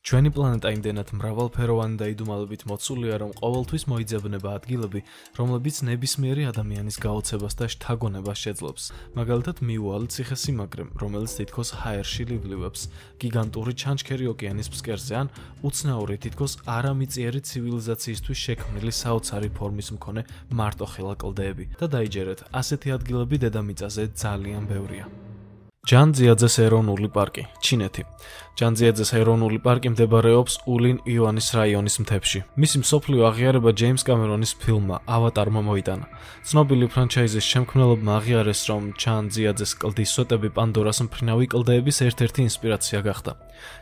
ჩვენი პლანეტა იმდენად მრავალფეროვანი და იდუმალებით მოცულია, რომ ყოველთვის მოიძებნება ადგილები, რომლებიც ნებისმიერი ადამიანის გაოცებას და შთაგონებას შეძლებს. მაგალითად, მიუვალ ციხესიმაგრე, რომელიც თითქოს ჰაერში ლივლივებს, გიგანტური ჩანჩქერი ოკეანის ფსკერზე ან უცნაური თითქოს არამიწიერი ცივილიზაციისთვის შექმნილი საოცარი ფორმის მქონე მარტოხელა კლდეები. და დაიჯერეთ, ასეთი ადგილები დედამიწაზე ძალიან ბევრია. ჯანძიაძეს ეროვნული პარკი, ჩინეთი. ჯანძიაძეს ეროვნული პარკი მდებარეობს ულინ-იოანის რაიონის მთებში. მისი მსოფლიო აღიარება ჯეიმს კამერონის ფილმმა ავატარმა მოიტანა. ცნობილი ფრანჩაიზის შემქმნელებმა აღიარეს, რომ ჯანძიაძეს კლდის სვეტები პანდორას მფრინავი კლდეების ერთ-ერთი ინსპირაცია გახდა.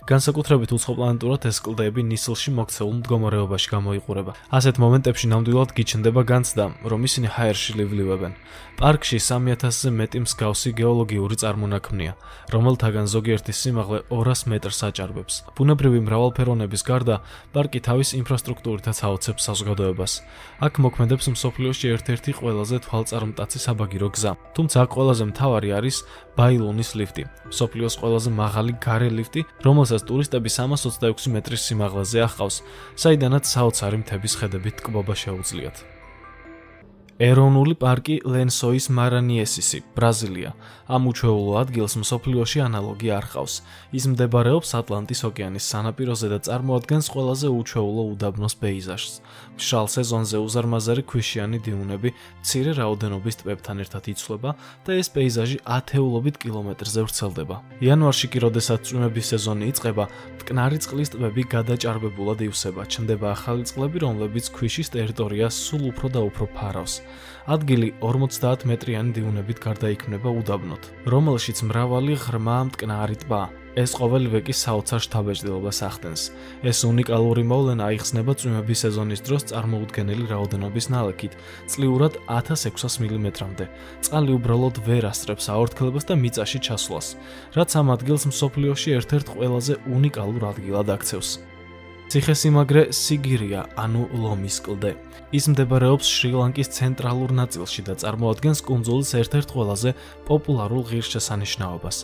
განსაკუთრებით უცხოპლანეტურად ეს კლდეები ნისლში მოქცეულ მდგომარეობაში გამოიყურება. ასეთ მომენტებში ნამდვილად გიჩნდება განცდა, რომ ისინი ჰაერში ლივლივებენ. პარკში 3000-ზე მეტი მსგავსი გეოლოგიური წარმონაქმნია, რომელთაგან ზოგიერთის სიმაღლე 200 მეტრს აჭარბებს. ბუნებრივი მრავალფეროვნების გარდა, პარკი თავის ინფრასტრუქტურითაც აოცებს საზოგადოებას. აქ მოქმედებს მსოფლიოში ერთ-ერთი ყველაზე თვალწარმტაცი საბაგირო გზა. თუმცა აქ ყველაზე მთავარი არის ბაილუნის ლიფტი, მსოფლიოს ყველაზე მაღალი გარე ლიფტი, რომელსაც ტურისტები 326 მეტრის სიმაღლეზე აჰყავს, საიდანაც საოცარი მთების ხედებით ტკბობა შეუძლიათ. ეროვნული პარკი ლენსოის მარანიესისი, ბრაზილია. ამ უჩვეულო ადგილს მსოფლიოში ანალოგი არ ჰყავს. ის მდებარეობს ატლანტის ოკეანის სანაპიროზე და წარმოადგენს ყველაზე უჩვეულო უდაბნოს პეიზაჟს. მშრალ სეზონზე უზარმაზარი ქვიშიანი დიუნები მცირე რაოდენობის ტბებთან ერთად იცვლება და ეს პეიზაჟი ათეულობით კილომეტრზე ვრცელდება. იანვარში კი, როდესაც წვიმების სეზონი იწყება, მტკნარი წყლის ტბები გადაჭარბებულად ივსება, ჩნდება ახალი წყლები, რომლებიც ქვიშის ტერიტორიას სულ უფრო და უფრო ფარავს. ადგილი 50 მეტრიანი დიუნებით გარდაიქმნება უდაბნოთ, რომელშიც მრავალი ღრმა მტკნარი ტბაა. ეს ყოველივე კი საოცარ შთაბეჭდილებას ახდენს. ეს უნიკალური მოვლენა აიხსნება წვიმების სეზონის დროს წარმოუდგენელი რაოდენობის ნალექით, წლიურად 1600 მილიმეტრამდე. წყალი უბრალოდ ვერ ასწრებს აორთქლებას და მიწაში ჩასვლას, რაც ამ ადგილს მსოფლიოში ერთ-ერთ ყველაზე უნიკალურ ადგილად აქცევს. ციხესიმაგრე სიგირია, ანუ ლომის კლდე. ის მდებარეობს შრი-ლანკის ცენტრალურ ნაწილში და წარმოადგენს კუნძულის ერთ-ერთ ყველაზე პოპულარულ ღირსშესანიშნაობას.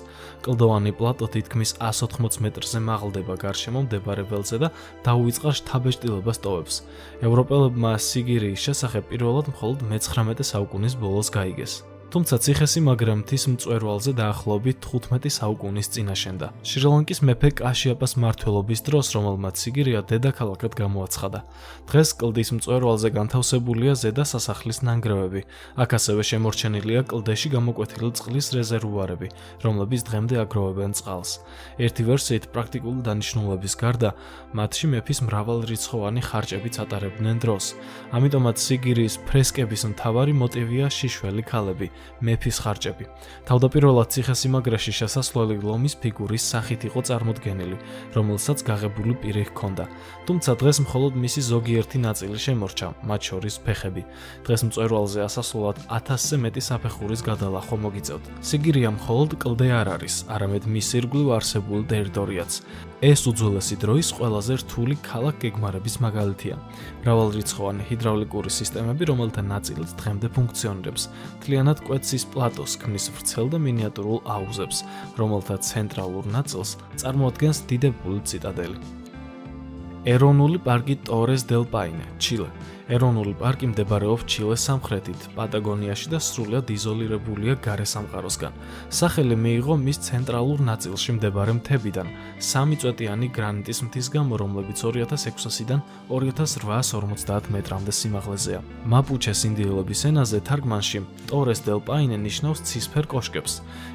კლდოვანი პლატო თითქმის 180 მეტრზე მაღლდება გარშემო მდებარე ველზე და დაუვიწყა შთაბეჭდილებას ტოვებს. ევროპელებმა სიგირიის შესახებ პირველად მხოლოდ მე-19 საუკუნის ბოლოს გაიგეს. თუმცა ციხესიმაგრე მთის მწვერვალზე დაახლოებით 15 საუკუნის წინ აშენდა. შრი-ლანკის მეფე კაშიაპას მმართველობის დროს, რომელმაც სიგირია დედაქალაქად გამოაცხადა. დღეს კლდის მწვერვალზე განთავსებულია ზედა სასახლის ნანგრევები. აქ ასევე შემორჩენილია კლდეში გამოკვეთილი წყლის რეზერვუარები, რომლებიც დღემდე აგროვებენ წყალს. ერთი ვერსიით, პრაქტიკული დანიშნულების გარდა, მათში მეფის მრავალრიცხოვანი ხარჭებიც ატარებდნენ დროს. ამიტომაც სიგირიის ფრესკების მთავარი მოტივია შიშველი ქალები, მეფის ხარჭები. თავდაპირველად ციხესიმაგრეში შესასვლელი ლომის ფიგურის სახით იყო წარმოდგენილი, რომელსაც გაღებული პირი ჰქონდა. თუმცა დღეს მხოლოდ მისი ზოგიერთი ნაწილი შემორჩა, მათ შორის ფეხები. დღეს მწვერვალზე ასასვლელად 1000-ზე მეტი საფეხურის გადალახვა მოგიწევთ. სიგირია მხოლოდ კლდე არ არის, არამედ მის ირგვლივ არსებული ტერიტორიაც. ეს უძველესი დროის ყველაზე რთული ქალაქ-გეგმარების მაგალითია. მრავალრიცხოვანი ჰიდრავლიკური სისტემები, რომელთა ნაწილიც დღემდე ფუნქციონირებს, მთლიანად კვეთსის პლატოს ქმნის ვრცელ და მინიატურულ აუზებს, რომელთა ცენტრალურ ნაწილს წარმოადგენს დიდებული ციტადელი. ეროვნული პარკი ტორეს-დელ-პაინე, ჩილე. ეროვნული პარკი მდებარეობს ჩილეს სამხრეთით, პატაგონიაში და სრულიად იზოლირებულია გარე სამყაროსგან. სახელი მიიღო მის ცენტრალურ ნაწილში მდებარე მთებიდან, 3 წვეტიანი გრანიტის მთის გამო, რომლებიც 2600-დან 2850 მეტრამდე სიმაღლეზეა. მაპუჩეს ინდიელების ენაზე თარგმანში ტორეს-დელ-პაინე ნიშნავს ცისფერ კოშკებს.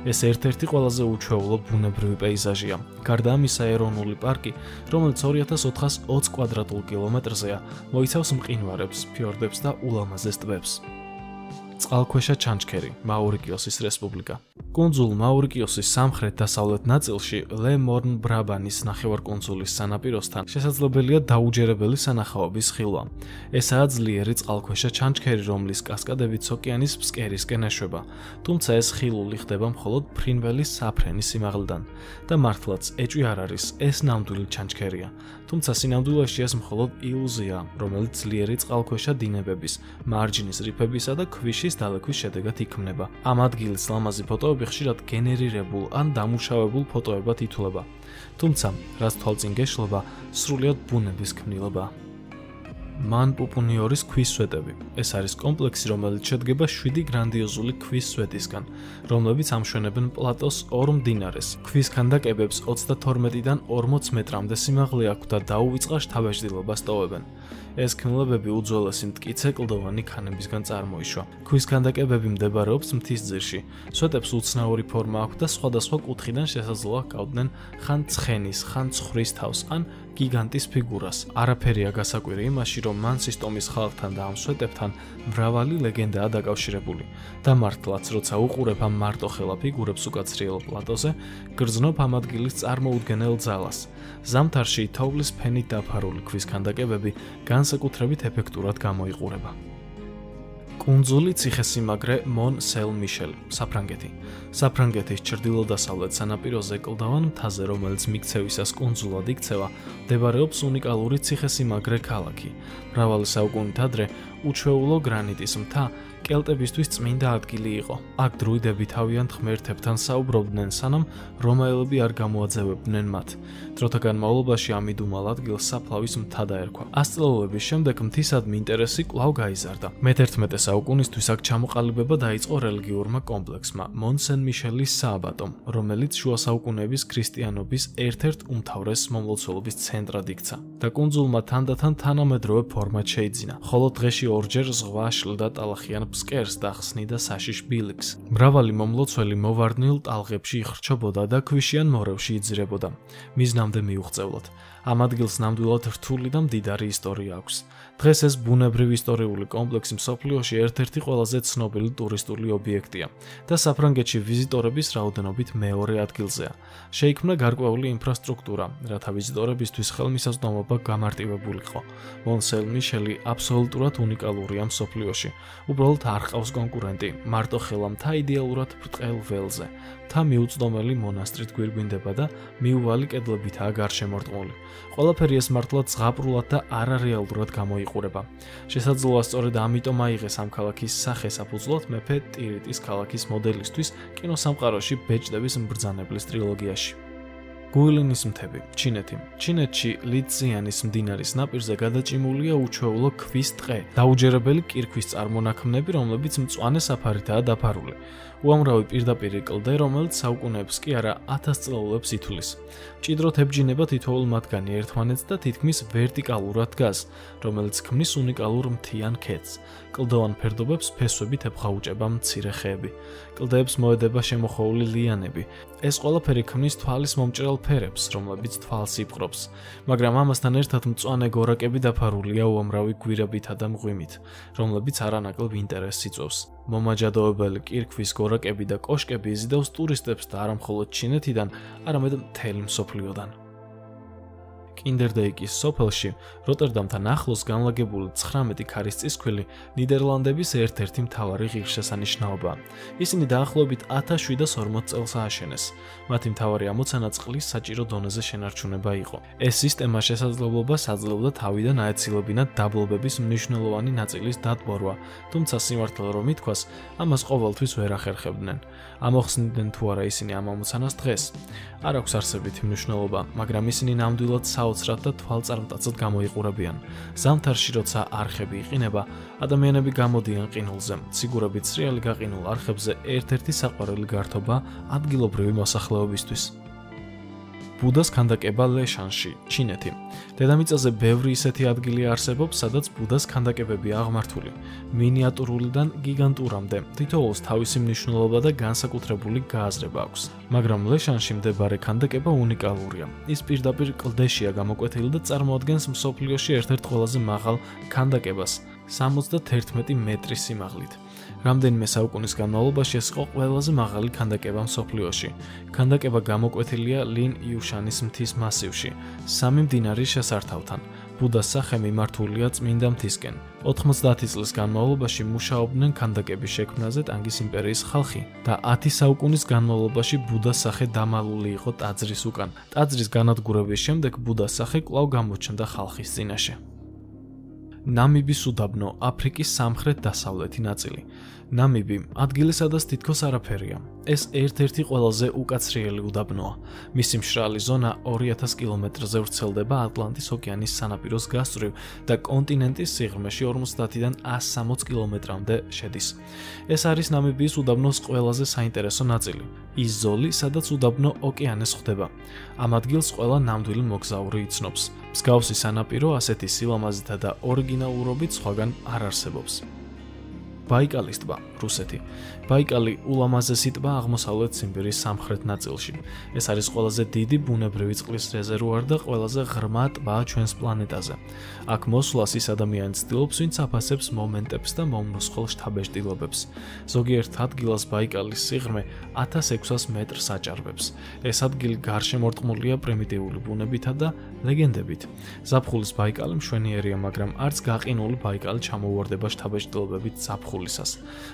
ეს ერთ-ერთი ყველაზე უჩვეულო ბუნებრივი პეიზაჟია. გარდა ამისა, ეროვნული პარკი, რომელიც 2420 კვადრატულ კილომეტრზეა, მოიცავს მყინვარებს, ფიორდებს და ულამაზეს ტბებს. წყალქვეშა ჩანჩქერი, მაურიკიოსის რესპუბლიკა. კუნძულ მაურიკიოსის სამხრეთ-დასავლეთ ნაწილში, ლე-მორნ-ბრაბანის ნახევარკუნძულის სანაპიროსთან შესაძლებელია დაუჯერებელი სანახაობის ხილვა. ესაა ძლიერი წყალქვეშა ჩანჩქერი, რომლის კასკადებიც ოკეანის ფსკერისკენ ეშვება. თუმცა ეს ხილული ხდება მხოლოდ ფრინველის საფრენის სიმაღლიდან და მართლაც ეჭვი არ არის, ეს ნამდვილი ჩანჩქერია. თუმცა სინამდვილეში ეს მხოლოდ ილუზია, რომელიც ძლიერი წყალქვეშა დინებების, მარჯნის რიფებისა და ქვიშის ხის დალექვის შედეგად იქმნება. ამ ადგილის ლამაზი ფოტოები ხშირად გენერირებულ ან დამუშავებულ ფოტოებად ითვლება. თუმცა, რაც თვალწინ გეშლება, სრულიად ბუნების ქმნილებაა. მან-პუპუნიორის ქვის სვეტები. ეს არის კომპლექსი, რომელიც შედგება 7 გრანდიოზული ქვის სვეტისგან, რომლებიც ამშვენებენ პლატოს ორ მდინარეს. ქვის ქანდაკებებს 32-დან 40 მეტრამდე სიმაღლე აქვთ და დაუვიწყარ შთაბეჭდილობას ტოვებენ. ეს ქმნილებები უძველესი მტკიცე კლდოვანი ქანებისგან წარმოიშვა. ქვის ქანდაკებები მდებარეობს მთის ძირში. სვეტებს უცნაური ფორმა აქვთ და სხვადასხვა კუთხიდან შესაძლოა ჰყავდნენ ხან ცხენის, ხან ცხრის თავს, ან გიგანტის ფიგურას. არაფერია გასაკვირი იმაში, რომ მან სისტომის ხალხთან და ამ სვეტებთან მრავალი ლეგენდაა დაკავშირებული. და მართლაც, როცა უყურებ ამ მარტოხელა ფიგურებს უკაცრიელ პლატოზე, გრძნობ ამ ადგილის წარმოუდგენელ ძალას. ზამთარში თოვლის ფენით დაფარული ქვის ქანდაკებები განსაკუთრებით ეფექტურად გამოიყურება. კუნძული ციხესიმაგრე მონ-სელ-მიშელი, საფრანგეთი. საფრანგეთის ჩრდილო-დასავლეთ სანაპიროზე კლდოვან მთაზე, რომელიც მიქცევისას კუნძულად იქცევა, მდებარეობს უნიკალური ციხესიმაგრე ქალაქი. მრავალი საუკუნით ადრე უჩვეულო გრანიტის მთა კელტებისთვის წმინდა ადგილი იყო. აქ დრუიდები თავიანთ ღმერთებთან საუბრობდნენ, სანამ რომაელები არ გამოაძევებდნენ მათ. დროთა განმავლობაში ამ იდუმალ ადგილს საფლავის მთა დაერქვა. ასწლეულების შემდეგ მთისადმი ინტერესი კვლავ გაიზარდა. მე-11 საუკუნისთვის აქ ჩამოყალიბება დაიწყო რელიგიურმა კომპლექსმა მონ-სენ-მიშელის სააბატომ, რომელიც შუა საუკუნეების ქრისტიანობის ერთ-ერთ უმთავრეს მომლოცველობის ცენტრად იქცა და კუნძულმა თანდათან თანამედროვე ფორმა შეიძინა, ხოლო დღეში ორჯერ ზღვა შლდა ტალახიან ფსკერს და ხსნიდა საშიშ ბილიკს. მრავალი მომლოცველი მოვარდნილ ტალღებში იხრჩობოდა და ქვიშიან მორევში იძირებოდა. მიზნამდე მიუღწევლად. ამ ადგილს ნამდვილად რთული და მდიდარი ისტორია აქვს. დღეს ეს ბუნებრივი ისტორიული კომპლექსი მსოფლიოში ერთ-ერთი ყველაზე ცნობილი ტურისტული ობიექტია და საფრანგეთში ვიზიტორების რაოდენობით მეორე ადგილზეა. შეიქმნა გარკვეული ინფრასტრუქტურა, რათა ვიზიტორებისთვის ხელმისაწვდომობა გამარტივებულიყო. მონ-სელ-მიშელი აბსოლუტურად უნიკალურია მსოფლიოში. უბრალოდ არ ყავს კონკურენტი. მარტოხელა მთა იდეალურად ბრტყელ ველზე. მთა მიუწვდომელი მონასტრით გვირგვინდება და მიუვალი კედლებითაა გარშემორტყმული. ყველაფერი ეს მართლაც ზღაპრულად და არარეალურად გამოიყურება. შესაძლოა სწორედ ამიტომ აიღეს ამ ქალაქის სახე საფუძვლად მეფე ტირიტის ქალაქის მოდელისთვის კინოსამყაროში ბეჭდების მბრძანებლის ტრილოგიაში. გუილინის მთები, ჩინეთი. ჩინეთში ლიციანის მდინარის ნაპირზე გადაჭიმულია უჩვეულო ქვის ტყე, დაუჯერებელი კირქვის წარმონაქმნები, რომლებიც მწვანე საფარითაა დაფარული. უამრავი პირდაპირი კლდე, რომელიც საუკუნეებს კი არა 1000 წლეულებს ითვლის. მჭიდროდ ებჯინება თითოეულ მათგანი ერთმანეთს და თითქმის ვერტიკალურად დგას, რომელიც ქმნის უნიკალურ მთიან ქედს. კლდოვან ფერდობებს ფესვებით ებხაუჭება მცირე ხეები. კლდეებს მოედება შემოხოული ლიანები. ეს ყველაფერი ქმნის თვალის მომჭრელ ფერებს, რომლებიც თვალს იპყრობს, მაგრამ ამასთან ერთად მწვანე გორაკები დაფარულია უამრავი გვირაბითა და მღვიმით, რომლებიც არანაკლებ ინტერესს იწვევს. მომაჯადოებელი კირქვის გორაკები და კოშკები იზიდავს ტურისტებს და არა მხოლოდ ჩინეთიდან, არამედ მთელი მსოფლიოდან. კინდერდეიკის სოფელში, როტერდამთან ახლოს განლაგებული 19 ქარის წისქვილი ნიდერლანდების ერთ-ერთი მთავარი ღირსშესანიშნაობაა. ისინი დაახლოებით 1740 წელს ააშენეს. მათი მთავარი ამოცანა წყლის საჭირო დონეზე შენარჩუნება იყო. ეს სისტემა შესაძლებლობას აძლევდა თავიდან აეცილებინათ დაბლობების მნიშვნელოვანი ნაწილის დატბორვა, თუმცა სიმართლე რომ ითქვას, ამას ყოველთვის ვერ ახერხებდნენ. ამოხსნიდნენ თუ არა ისინი ამ ამოცანას დღეს. არ აქვს არსებითი მნიშვნელობა, მაგრამ ისინი ნამდვილად საოცრად და თვალწარმტაცად გამოიყურებიან. ზამთარში, როცა არხები იყინება, ადამიანები გამოდიან ყინულზე. ციგურებით სრიალი გაყინულ არხებზე ერთ-ერთი საყვარელი გართობა ადგილობრივი მოსახლეობისთვის. ბუდას ქანდაკება ლეშანში, ჩინეთი. დედამიწაზე ბევრი ისეთი ადგილი არსებობს, სადაც ბუდას ქანდაკებებია აღმართული. მინიატურულიდან გიგანტურამდე, თითოეულს თავისი მნიშვნელობა და განსაკუთრებული გააზრება აქვს. მაგრამ ლეშანში მდებარე ქანდაკება უნიკალურია. ის პირდაპირ კლდეშია გამოკვეთილი და წარმოადგენს მსოფლიოში ერთ-ერთ ყველაზე მაღალ ქანდაკებას, 71 მეტრის სიმაღლით. რამდენიმე საუკუნის განმავლობაში ეს იყო ყველაზე მაღალი ქანდაკება მსოფლიოში. ქანდაკება გამოკვეთილია ლინ იუშანის მთის მასივში, 3 მდინარის შესართავთან. ბუდას სახე მიმართულია წმინდა მთისკენ. 90 წლის განმავლობაში მუშაობდნენ ქანდაკების შექმნაზე ტანგის იმპერიის ხალხი და 10 საუკუნის განმავლობაში ბუდას სახე დამალული იყო ტაძრის უკან. ტაძრის განადგურების შემდეგ ბუდას სახე კვლავ გამოჩნდა ხალხის წინაშე. ნამიბის უდაბნო, აფრიკის სამხრეთ-დასავლეთი ნაწილი. ნამიბი ადგილისადაც თითქოს არაფერია. ეს ერთ-ერთი ყველაზე უკაცრიელი უდაბნოა. მისი მშრალი ზონა 2000 კილომეტრზე ვრცელდება ატლანტის ოკეანის სანაპიროს გასწვრივ და კონტინენტის სიღრმეში 50-დან 160 კილომეტრამდე შედის. ეს არის ნამიბიის უდაბნოს ყველაზე საინტერესო ნაწილი. ის ზოლი, სადაც უდაბნო ოკეანეს ხვდება. ამ ადგილს ყველა ნამდვილი მოგზაური იცნობს. მსგავსი სანაპირო ასეთი სილამაზითა და ორიგინალურობით სხვაგან არ არსებობს. ბაიკალის ტბა, რუსეთი. ბაიკალი ულამაზესი ტბა აღმოსავლეთ ციმბირის სამხრეთ ნაწილში. ეს არის ყველაზე დიდი ბუნებრივი წყლის რეზერვუარი და ყველაზე ღრმა ტბა ჩვენს პლანეტაზე. აქ მოსვლას ის ადამიანი ცდილობს, ვინც აფასებს მომენტებს და მომნუსხოლ შთაბეჭდილებებს. ზოგიერთ ადგილას ბაიკალის სიღრმე 1600 მეტრს აჭარბებს. ეს ადგილი გარშემორტყმულია პრიმიტიული ბუნებითა და ლეგენდებით. ზაფხულის ბაიკალი მშვენიერია, მაგრამ არც გაყინული ბაიკალი ჩამოუვარდება შთაბეჭდილებებით ზაფხულისას.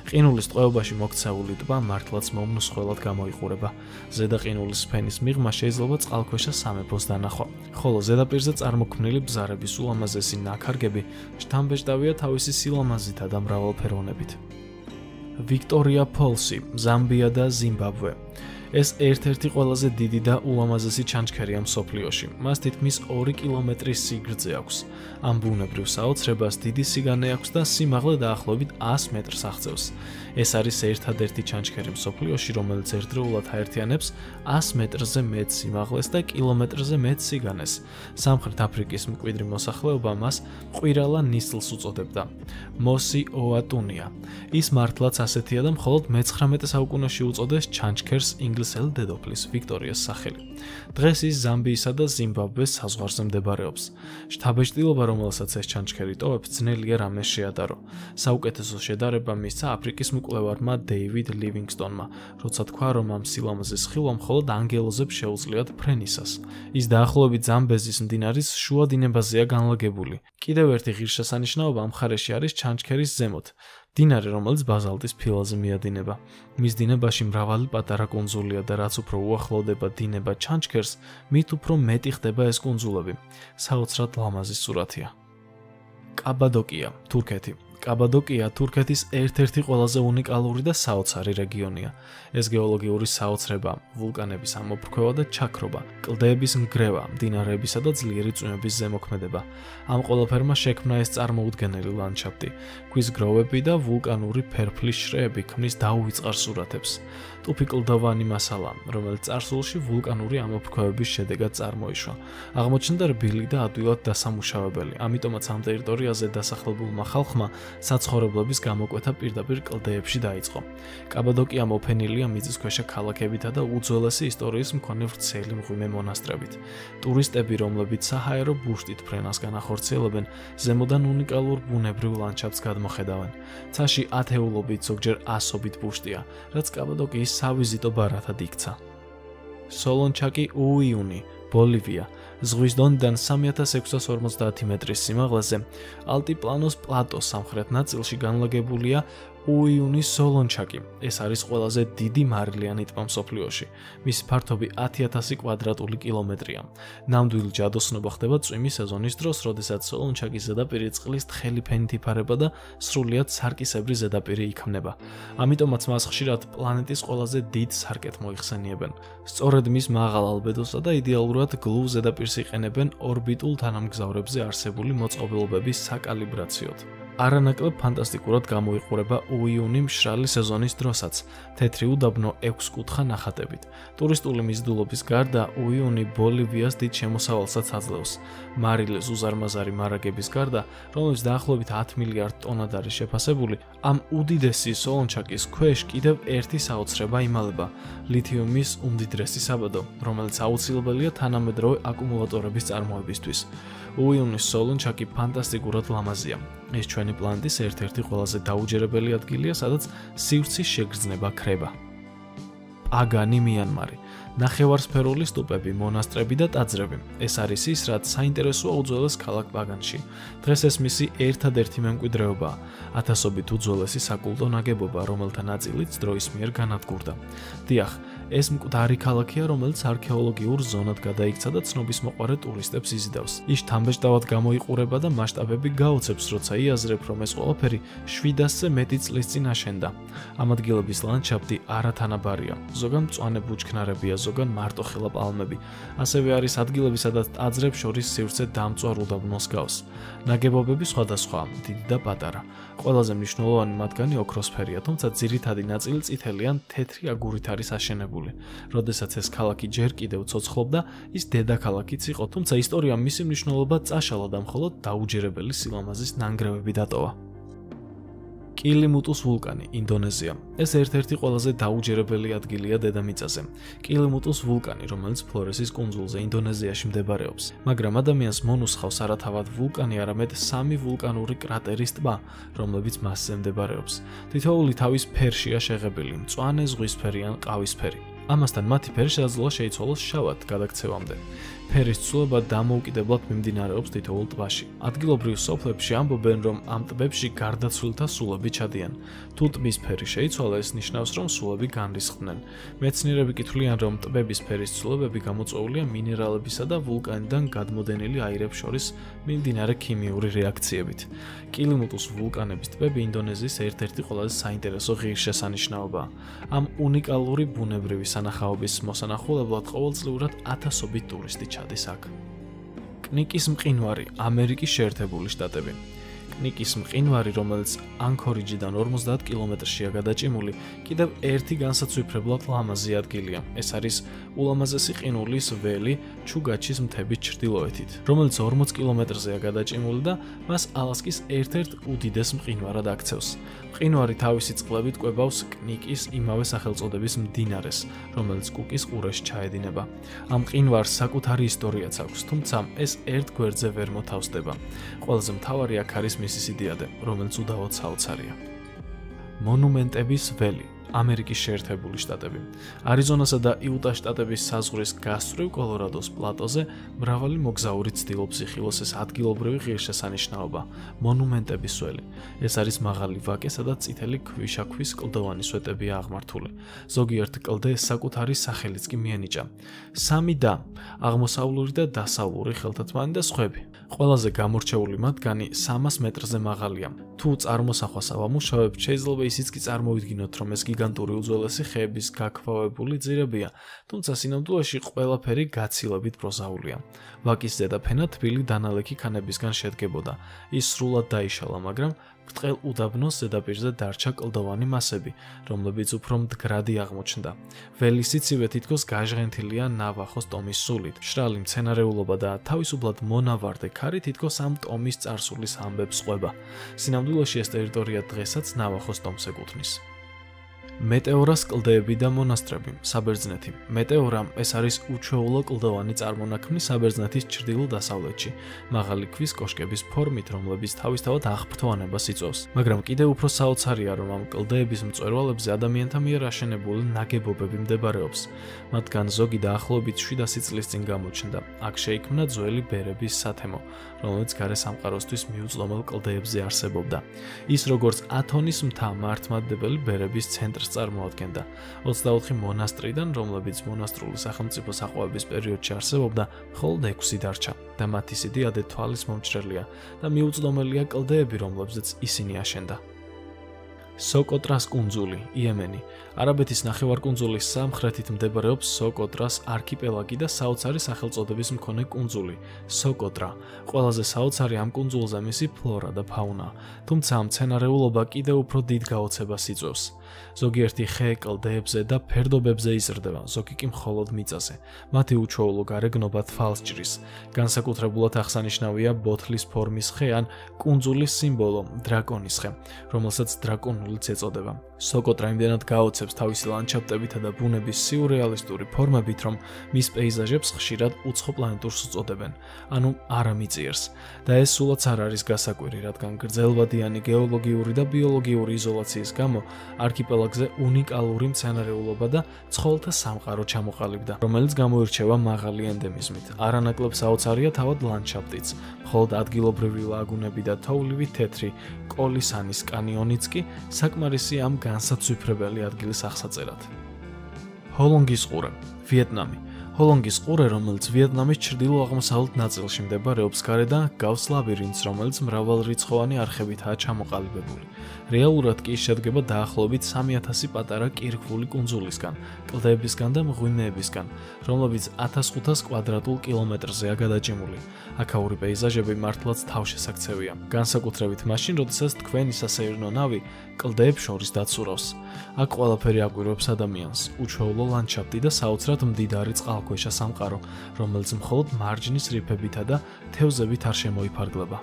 ყინულის ტყვეობაში მოქცეული ტბა მართლაც მომნუსხველად გამოიყურება. ზედა ყინულის ფენის მიღმა შეიძლება წყალქვეშა სამეფოს დანახვა, ხოლო ზედაპირზე წარმოქმნილი ბზარების ულამაზესი ნაქარგები შთამბეჭდავია თავისი სილამაზითა და მრავალფეროვნებით. ვიქტორია ფოლსი, ზამბია და ზიმბაბვე. ეს ერთ-ერთი ყველაზე დიდი და ულამაზესი ჩანჩქერია მსოფლიოში. მას თითქმის 2 კილომეტრის სიგრძე აქვს. ამ ბუნებრივ საოცრებას დიდი სიგანე აქვს და სიმაღლე დაახლოებით 100 მეტრს აღწევს. ეს არის ერთადერთი ჩანჩქერი მსოფლიოში, რომელიც ერთდროულად აერთიანებს 100 მეტრზე მეტ სიმაღლეს და კილომეტრზე მეტ სიგანეს. სამხრეთ აფრიკის მკვიდრი მოსახლეობა მას ყვირალა ნისლს უწოდებდა. მოსი ოატუნია. ის მართლაც ასეთია და მხოლოდ მე-19 საუკუნეში უწოდეს ჩანჩქერს ინგლისელი დედოფლის ვიქტორიას სახელი. დღეს ის ზამბიისა და ზიმბაბვეს საზღვარზე მდებარეობს. შთაბეჭდილება, რომელსაც ეს ჩანჩქერი ტოვებს, ძნელია რამეს შეადარო. საუკეთესო შედარება მისცა აფრიკის მკვლევარმა დეივიდ ლივინგსტონმა, როცა თქვა, რომ ამ სილამაზის ხილვა მხოლოდ ანგელოზებს შეუძლიათ ფრენისას. ის დაახლოებით ზამბეზის მდინარის შუა დინებაზეა განლაგებული. კიდევ ერთი ღირსშესანიშნაობა ამ მხარეში არის ჩანჩქერის ზემოთ. დინარე, რომელიც ბაზალტის ფილაზე მიადინება. მის დინებაში მრავალი პატარა კუნძულია და რაც უფრო უახლოვდება დინება ჩანჩქერს, მით უფრო მეტი ხდება ეს კუნძულები. საოცრად ლამაზი სურათია. კაბადოკია, თურქეთი. კაბადოკია თურქეთის ერთ-ერთი ყველაზე უნიკალური და საოცარი რეგიონია. ეს გეოლოგიური საოცრება, ვულკანების ამოფრქვევა და ჩაქრობა, კლდეების მგრევა, მდინარეებისა და ძლიერი წვიმების ზემოქმედება. ამ ყველაფერმა შექმნა ეს წარმოუდგენელი ლანდშაფტი. ქვის გროვები და ვულკანური ფერფლის შრეები ქმნის დაუვიწყარ სურათებს. ტუფი კლდოვანი მასალა, რომელიც წარსულში ვულკანური ამოფრქვევების შედეგად წარმოიშვა. აღმოჩნდა რბილი და ადვილად დასამუშავებელი, ამიტომაც ამ ტერიტორიაზე დასახლებულმა ხალხმა საცხოვრებლების გამოკვეთა პირდაპირ კლდეებში დაიწყო. კაბადოკია მოფენილია მიწისქვეშა ქალაქებითა და უძველესი ისტორიის მქონე ვრცელი მღვიმე მონასტრებით. ტურისტები, რომლებიც საჰაერო ბუშტით ფრენას განახორციელებენ, ზემოდან უნიკალურ ბუნებრივ ლანდშაფტს გადმოხედავენ. ცაში ათეულობით, ზოგჯერ ასობით ბუშტია, რაც კაბადოკიის სავიზიტო ბარათად იქცა. სოლონჩაკი უიუნი, ბოლივია. ზღვის დონიდან 3650 მეტრის სიმაღლეზე, ალტიპლანოს პლატოს სამხრეთ ნაწილში განლაგებულია უიუნის სოლონჩაკი. ეს არის ყველაზე დიდი მარილიანი ტბა მსოფლიოში. მისი ფართობი 10000 კვადრატული კილომეტრია. ნამდვილი ჯადოსნობა ხდება წვიმის სეზონის დროს, როდესაც სოლონჩაკის ზედაპირი წყლის თხელი ფენით იფარება და სრულიად სარკისებრი ზედაპირი იქმნება. ამიტომაც მას ხშირად პლანეტის ყველაზე დიდ სარკეთ მოიხსენიებენ. სწორედ მის მაღალ ალბედოსა და იდეალურად გლუვ ზედაპირს იყენებენ ორბიტულ თანამგზავრებზე არსებული მოწყობილობების საკალიბრაციოდ. არანაკლებ ფანტასტიკურად გამოიყურება უიუნი მშრალი სეზონის დროსაც, თეთრი უდაბნო 6 კუთხა ნახატებით. ტურისტული მიზიდულობის გარდა უიუნი ბოლივიას დიდ შემოსავალსაც აძლევს. მარილეს უზარმაზარი მარაგების გარდა, რომელიც დაახლოებით 10 მილიარდ ტონად არის შეფასებული, ამ უდიდესი სოლონჩაკის ქვეშ კიდევ ერთი საოცრება იმალება: ლითიუმის უმდიდრესი საბადო, რომელიც აუცილებელია თანამედროვე აკუმულატორების წარმოებისთვის. უიუნის სოლონჩაკი ფანტასტიკურად ლამაზია. ეს ჩვენი პლანეტის ერთ-ერთი ყველაზე დაუჯერებელი ადგილია, სადაც სივრცის შეგრძნება ქრება. პაგანი, მიანმარი. ნახევარსფერული სტუპები, მონასტრები და ტაძრები. ეს არის ის, რაც საინტერესოა უძველეს ქალაქ პაგანში. დღეს ეს მისი ერთადერთი მემკვიდრეობაა. ათასობით უძველესი საკულტო ნაგებობა, რომელთა ნაწილიც დროის მიერ განადგურდა. დიახ, ეს მკვდარი ქალაქია, რომელიც არქეოლოგიურ ზონად გადაიქცა და ცნობისმოყვარე ტურისტებს იზიდავს. ის თამბეჭდავად გამოიყურება და მასშტაბები გაოცებს, როცა იაზრებ, რომ ეს ყველაფერი 700-ზე მეტი წლის წინ აშენდა. ამ ადგილების ლანდშაფტი არათანაბარია. ზოგან მწვანე ბუჩქნარებია, ზოგან მარტოხელა პალმები. ასევე არის ადგილები, სადაც ტაძრებს შორის სივრცე დამწვარ უდაბნოს გავს. ნაგებობები სხვადასხვაა, დიდი და პატარა. ყველაზე მნიშვნელოვანი მათგანი ოქროსფერია, თუმცა ძირითადი ნაწილი წითელი ან თეთრი აგურით არის აშენებული. როდესაც ეს ქალაქი ჯერ კიდევ ცოცხლობდა, ის დედაქალაქიც იყო, თუმცა ისტორიამ მისი მნიშვნელობა წაშალა და მხოლოდ დაუჯერებელი სილამაზის ნანგრევები დატოვა. კილიმუტუს ვულკანი, ინდონეზია. ეს ერთ-ერთი ყველაზე დაუჯერებელი ადგილია დედამიწაზე. კილიმუტუს ვულკანი, რომელიც ფლორესის კუნძულზე, ინდონეზიაში მდებარეობს. მაგრამ ადამიანს მონუსხავს არათავად ვულკანი, არამედ 3 ვულკანური კრატერის ტბა, რომლებიც მასზე მდებარეობს. თითოეული თავის ფერშია შეღებილი, მწვანე, ზღვისფერი ან ყავისფერი. ამასთან მათი ფერი შესაძლოა შეიცვალოს შავად გადაქცევამდე. ფერის ცვლილება დამოუკიდებლად მიმდინარეობს თითოეულ ტბაში. ადგილობრივ სოფლებში ამბობენ, რომ ამ ტბებში გარდაცვლილთა სულები ჩადიან. თუ ტბის ფერი შეიცვალა, ეს ნიშნავს, რომ სულები განრისხდნენ. მეცნიერები კითხულიან, რომ ტბების ფერის ცვლილებები გამოწვეულია მინერალებისა და ვულკანიდან გადმოდენილი აირებს შორის მიმდინარე ქიმიური რეაქციებით. კილიმუტუს ვულკანების ტბები ინდონეზიის ერთ-ერთი ყველაზე საინტერესო ღირსშესანიშნაობაა. ამ უნიკალური ბუნებრივი სანახაობის მოსანახულებლად ყოველწლიურად ათასობით ტურისტი ჩადის აქ. კნიკის მყინვარი, ამერიკის შეერთებული შტატები. კნიკის მყინვარი, რომელიც ანქორიჯიდან 50 კილომეტრშია გადაჭიმული, კიდევ ერთი განსაცვიფრებლად ლამაზი ადგილია. ეს არის ულამაზესი ყინულის ველი ჩუგაჩის მთების ჩრდილოეთით, რომელიც 40 კილომეტრზეა გადაჭიმული და მას ალასკის ერთ-ერთ უდიდეს მყინვარად აქცევს. მყინვარი თავისი წყლებით კვებავს კნიკის იმავე სახელწოდების მდინარეს, რომელიც კუკის ყურეში ჩაედინება. ამ მყინვარს საკუთარი ისტორიაც აქვს, თუმცა ეს ერთ გვერდზე ვერ მოთავსდება. ყველაზე მთავარი აქ არის მისი სიდიადე, რომელიც უდავოდ საოცარია. მონუმენტების ველი, ამერიკის შეერთებული შტატები. არიზონასა და იუტას შტატების საზღვრის გასწვრივ კოლორადოს პლატოზე მრავალი მოგზაური ცდილობს იხილოს ეს ადგილობრივი ღირსშესანიშნაობა, მონუმენტების ველი. ეს არის მაღალი ვაკე, სადაც წითელი ქვიშაქვის კლდოვანი სვეტებია აღმართული. ზოგიერთ კლდეს საკუთარი სახელიც კი მიენიჭა. 3 და აღმოსავლური და დასავლური ხელთათმანი და სხვები. ყველაზე გამორჩეული მათგანი 300 მეტრზე მაღალია. თუ წარმოსახვას ავამუშავებთ, შეიძლება ისიც კი წარმოვიდგინოთ, რომ ეს გიგანტური უძველესი ხეების გაქვავებული ძირებია, თუმცა სინამდვილეში ყველაფერი გაცილებით პროზაულია. ვაკის ზედაფენა თბილი დანალექი ქანებისგან შედგებოდა. ის სრულად დაიშალა, მაგრამ ბრტყელ უდაბნოს ზედაპირზე დარჩა კლდოვანი მასები, რომლებიც უფრო მდგრადი აღმოჩნდა. ველის სიცივე თითქოს გაჟღენთილია ნავახოს ტომის სულით. მშრალი მცენარეულობა და თავისუფლად მონავარდე ქარი თითქოს ამ ტომის წარსულის ამბებს ყვება. სინამდვილეში ეს ტერიტორია დღესაც ნავახოს ტომს ეკუთვნის. მეტეორას კლდეები და მონასტრები, საბერძნეთი. მეტეორა ეს არის უჩვეულო კლდოვანი წარმონაქმნი საბერძნეთის ჩრდილო-დასავლეთში, მაღალი ქვის კოშკების ფორმით, რომლებიც თავისთავად აღფრთოვანებას იწვევს. მაგრამ კიდევ უფრო საოცარია, რომ ამ კლდეების მწვერვალებზე ადამიანთა მიერ აშენებული ნაგებობები მდებარეობს. მათგან ზოგი დაახლოებით 700 წლის წინ გამოჩნდა. აქ შეიქმნა ძველი ბერების სათემო, რომელიც გარე სამყაროსთვის მიუწვდომელ კლდეებზე არსებობდა. ის როგორც ათონის მთა მართლმადიდებელი ბერების ცენტრს წარმოადგენდა. 24 მონასტრიდან, რომლებიც მონასტრული სახელმწიფო საყვავების პერიოდში არსებობდა, მხოლოდ 6 დარჩა და მათი სიდიადე თვალის მომჭრელია და მიუწვდომელია კლდეები, რომლებზეც ისინი აშენდა. სოკოტრას კუნძული, იემენი. არაბეთის ნახევარკუნძულის სამხრეთით მდებარეობს სოკოტრას არქიპელაგი და საოცარი სახელწოდების მქონე კუნძული, სოკოტრა. ყველაზე საოცარი ამ კუნძულზე მისი ფლორა და ფაუნა, თუმცა მცენარეულობა კიდევ უფრო დიდ გაოცებას იწვევს. ზოგიერთი ხე კლდეებზე და ფერდობებზე იზრდება, ზოგი კი მხოლოდ მიწაზე. მათი უჩვეულო გარეგნობა თვალს ჭრის. განსაკუთრებულად აღსანიშნავია ბოთლის ფორმის ხე ან კუნძულის სიმბოლო, დრაკონის ხე, რომელსაც დრაკონულიც ეწოდება. სოკოტრა იმდენად გაოცებს თავისი ლანდშაფტებითა და ბუნების სიურეალისტური ფორმებით, რომ მის პეიზაჟებს ხშირად უცხოპლანეტურს უწოდებენ, ანუ არამიწიერს. და ეს სულაც არ არის გასაკვირი, რადგან გრძელვადიანი გეოლოგიური და ბიოლოგიური იზოლაციის გამო არქიპელაგზე უნიკალური მცენარეულობა და ცხოველთა სამყარო ჩამოყალიბდა, რომელიც გამოირჩევა მაღალი ენდემიზმით. არანაკლებ საოცარია თავად ლანდშაფტიც, მხოლოდ ადგილობრივი ლაგუნები და თოვლივი თეთრი კოლისანის კანიონიც კი საკმარისი ამ განსაცვიფრებელი ადგილის აღსაწერად. ჰოლონგის ყურე, ვიეტნამი. ჰოლონგის ყურე, რომელიც ვიეტნამის ჩრდილო-აღმოსავლეთ ნაწილში მდებარეობს, გარედან ჰგავს ლაბირინთს, რომელიც მრავალრიცხოვანი არხებითაა ჩამოყალიბებული. რეალურად კი შედგება დაახლოებით 3000 პატარა კირქვული კუნძულისგან, კლდეებისგან და მღვიმეებისგან, რომლებიც 1500 კვადრატულ კილომეტრზეა გადაჭიმული. აქაური პეიზაჟები მართლაც თავშესაქცევია, განსაკუთრებით მაშინ, როდესაც თქვენი სასეირნო ნავი კლდეებს შორის დაცურავს. აქ ყველაფერი აკვირვებს ადამიანს, უჩვეულო ლანდშაფტი და საოცრად მდიდარი წყალქვეშა სამყარო, რომელიც მხოლოდ მარჯნის რიფებითა და თევზებით არ შემოიფარგლება.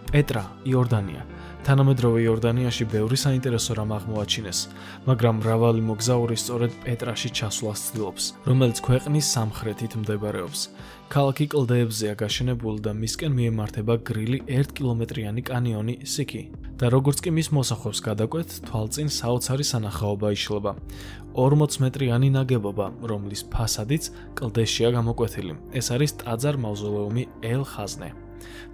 პეტრა, იორდანია. თანამედროვე იორდანიაში ბევრი საინტერესო რამ აღმოაჩინეს, მაგრამ მრავალი მოგზაური სწორედ პეტრაში ჩასვლას ცდილობს, რომელიც ქვეყნის სამხრეთით მდებარეობს. ქალაქი კლდეებზეა გაშენებული და მისკენ მიემართება გრილი 1 კილომეტრიანი კანიონი სიკი. და როგორც კი მის მოსახვევს გადაკვეთ, თვალწინ საოცარი სანახაობა იშლება. 40 მეტრიანი ნაგებობა, რომლის ფასადიც კლდეშია გამოკვეთილი. ეს არის ტაძარ მავზოლეუმი ელ-ხაზნე.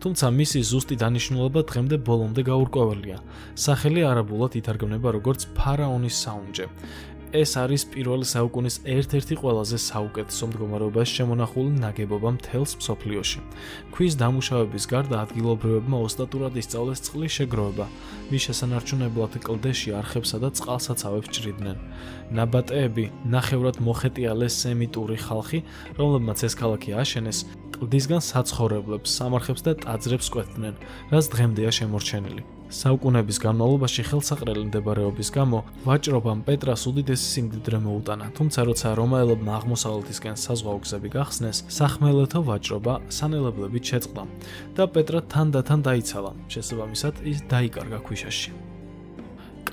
თუმცა მისი ზუსტი დანიშნულება დღემდე ბოლომდე გაურკვეველია. სახელი არაბულად ითარგმნება როგორც ფარაონის საუნჯე. ეს არის პირველი საუკუნის ერთ-ერთი ყველაზე საუკეთესო მდგომარეობაში შემონახული ნაგებობა მთელს მსოფლიოში. ქვის დამუშავების გარდა ადგილობრივებმა ოსტატურად ისწავლეს წყლის შეგროვება, ვის შესანარჩუნებლად კლდეში არხებსა და წყალსაცავებს ჭრიდნენ. ნაბატეები ნახევრად მოხეტიალე სემიტური ხალხი, რომლებმაც ეს ქალაქი ააშენეს, კლდისგან საცხოვრებლებს, სამარხებს და ტაძრებს კვეთდნენ, რაც დღემდეა შემორჩენილი. საუკუნეების განმავლობაში ხელსაყრელი მდებარეობის გამო ვაჭრობამ პეტრას უდიდესი სიმდიდრე მოუტანა, თუმცა როცა რომაელებმა აღმოსავლეთისკენ საზღვაო გზები გახსნეს, სახმელეთო ვაჭრობა სანელებლებით შეწყდა და პეტრა თანდათან დაიცალა, შესაბამისად ის დაიკარგა ქვიშაში.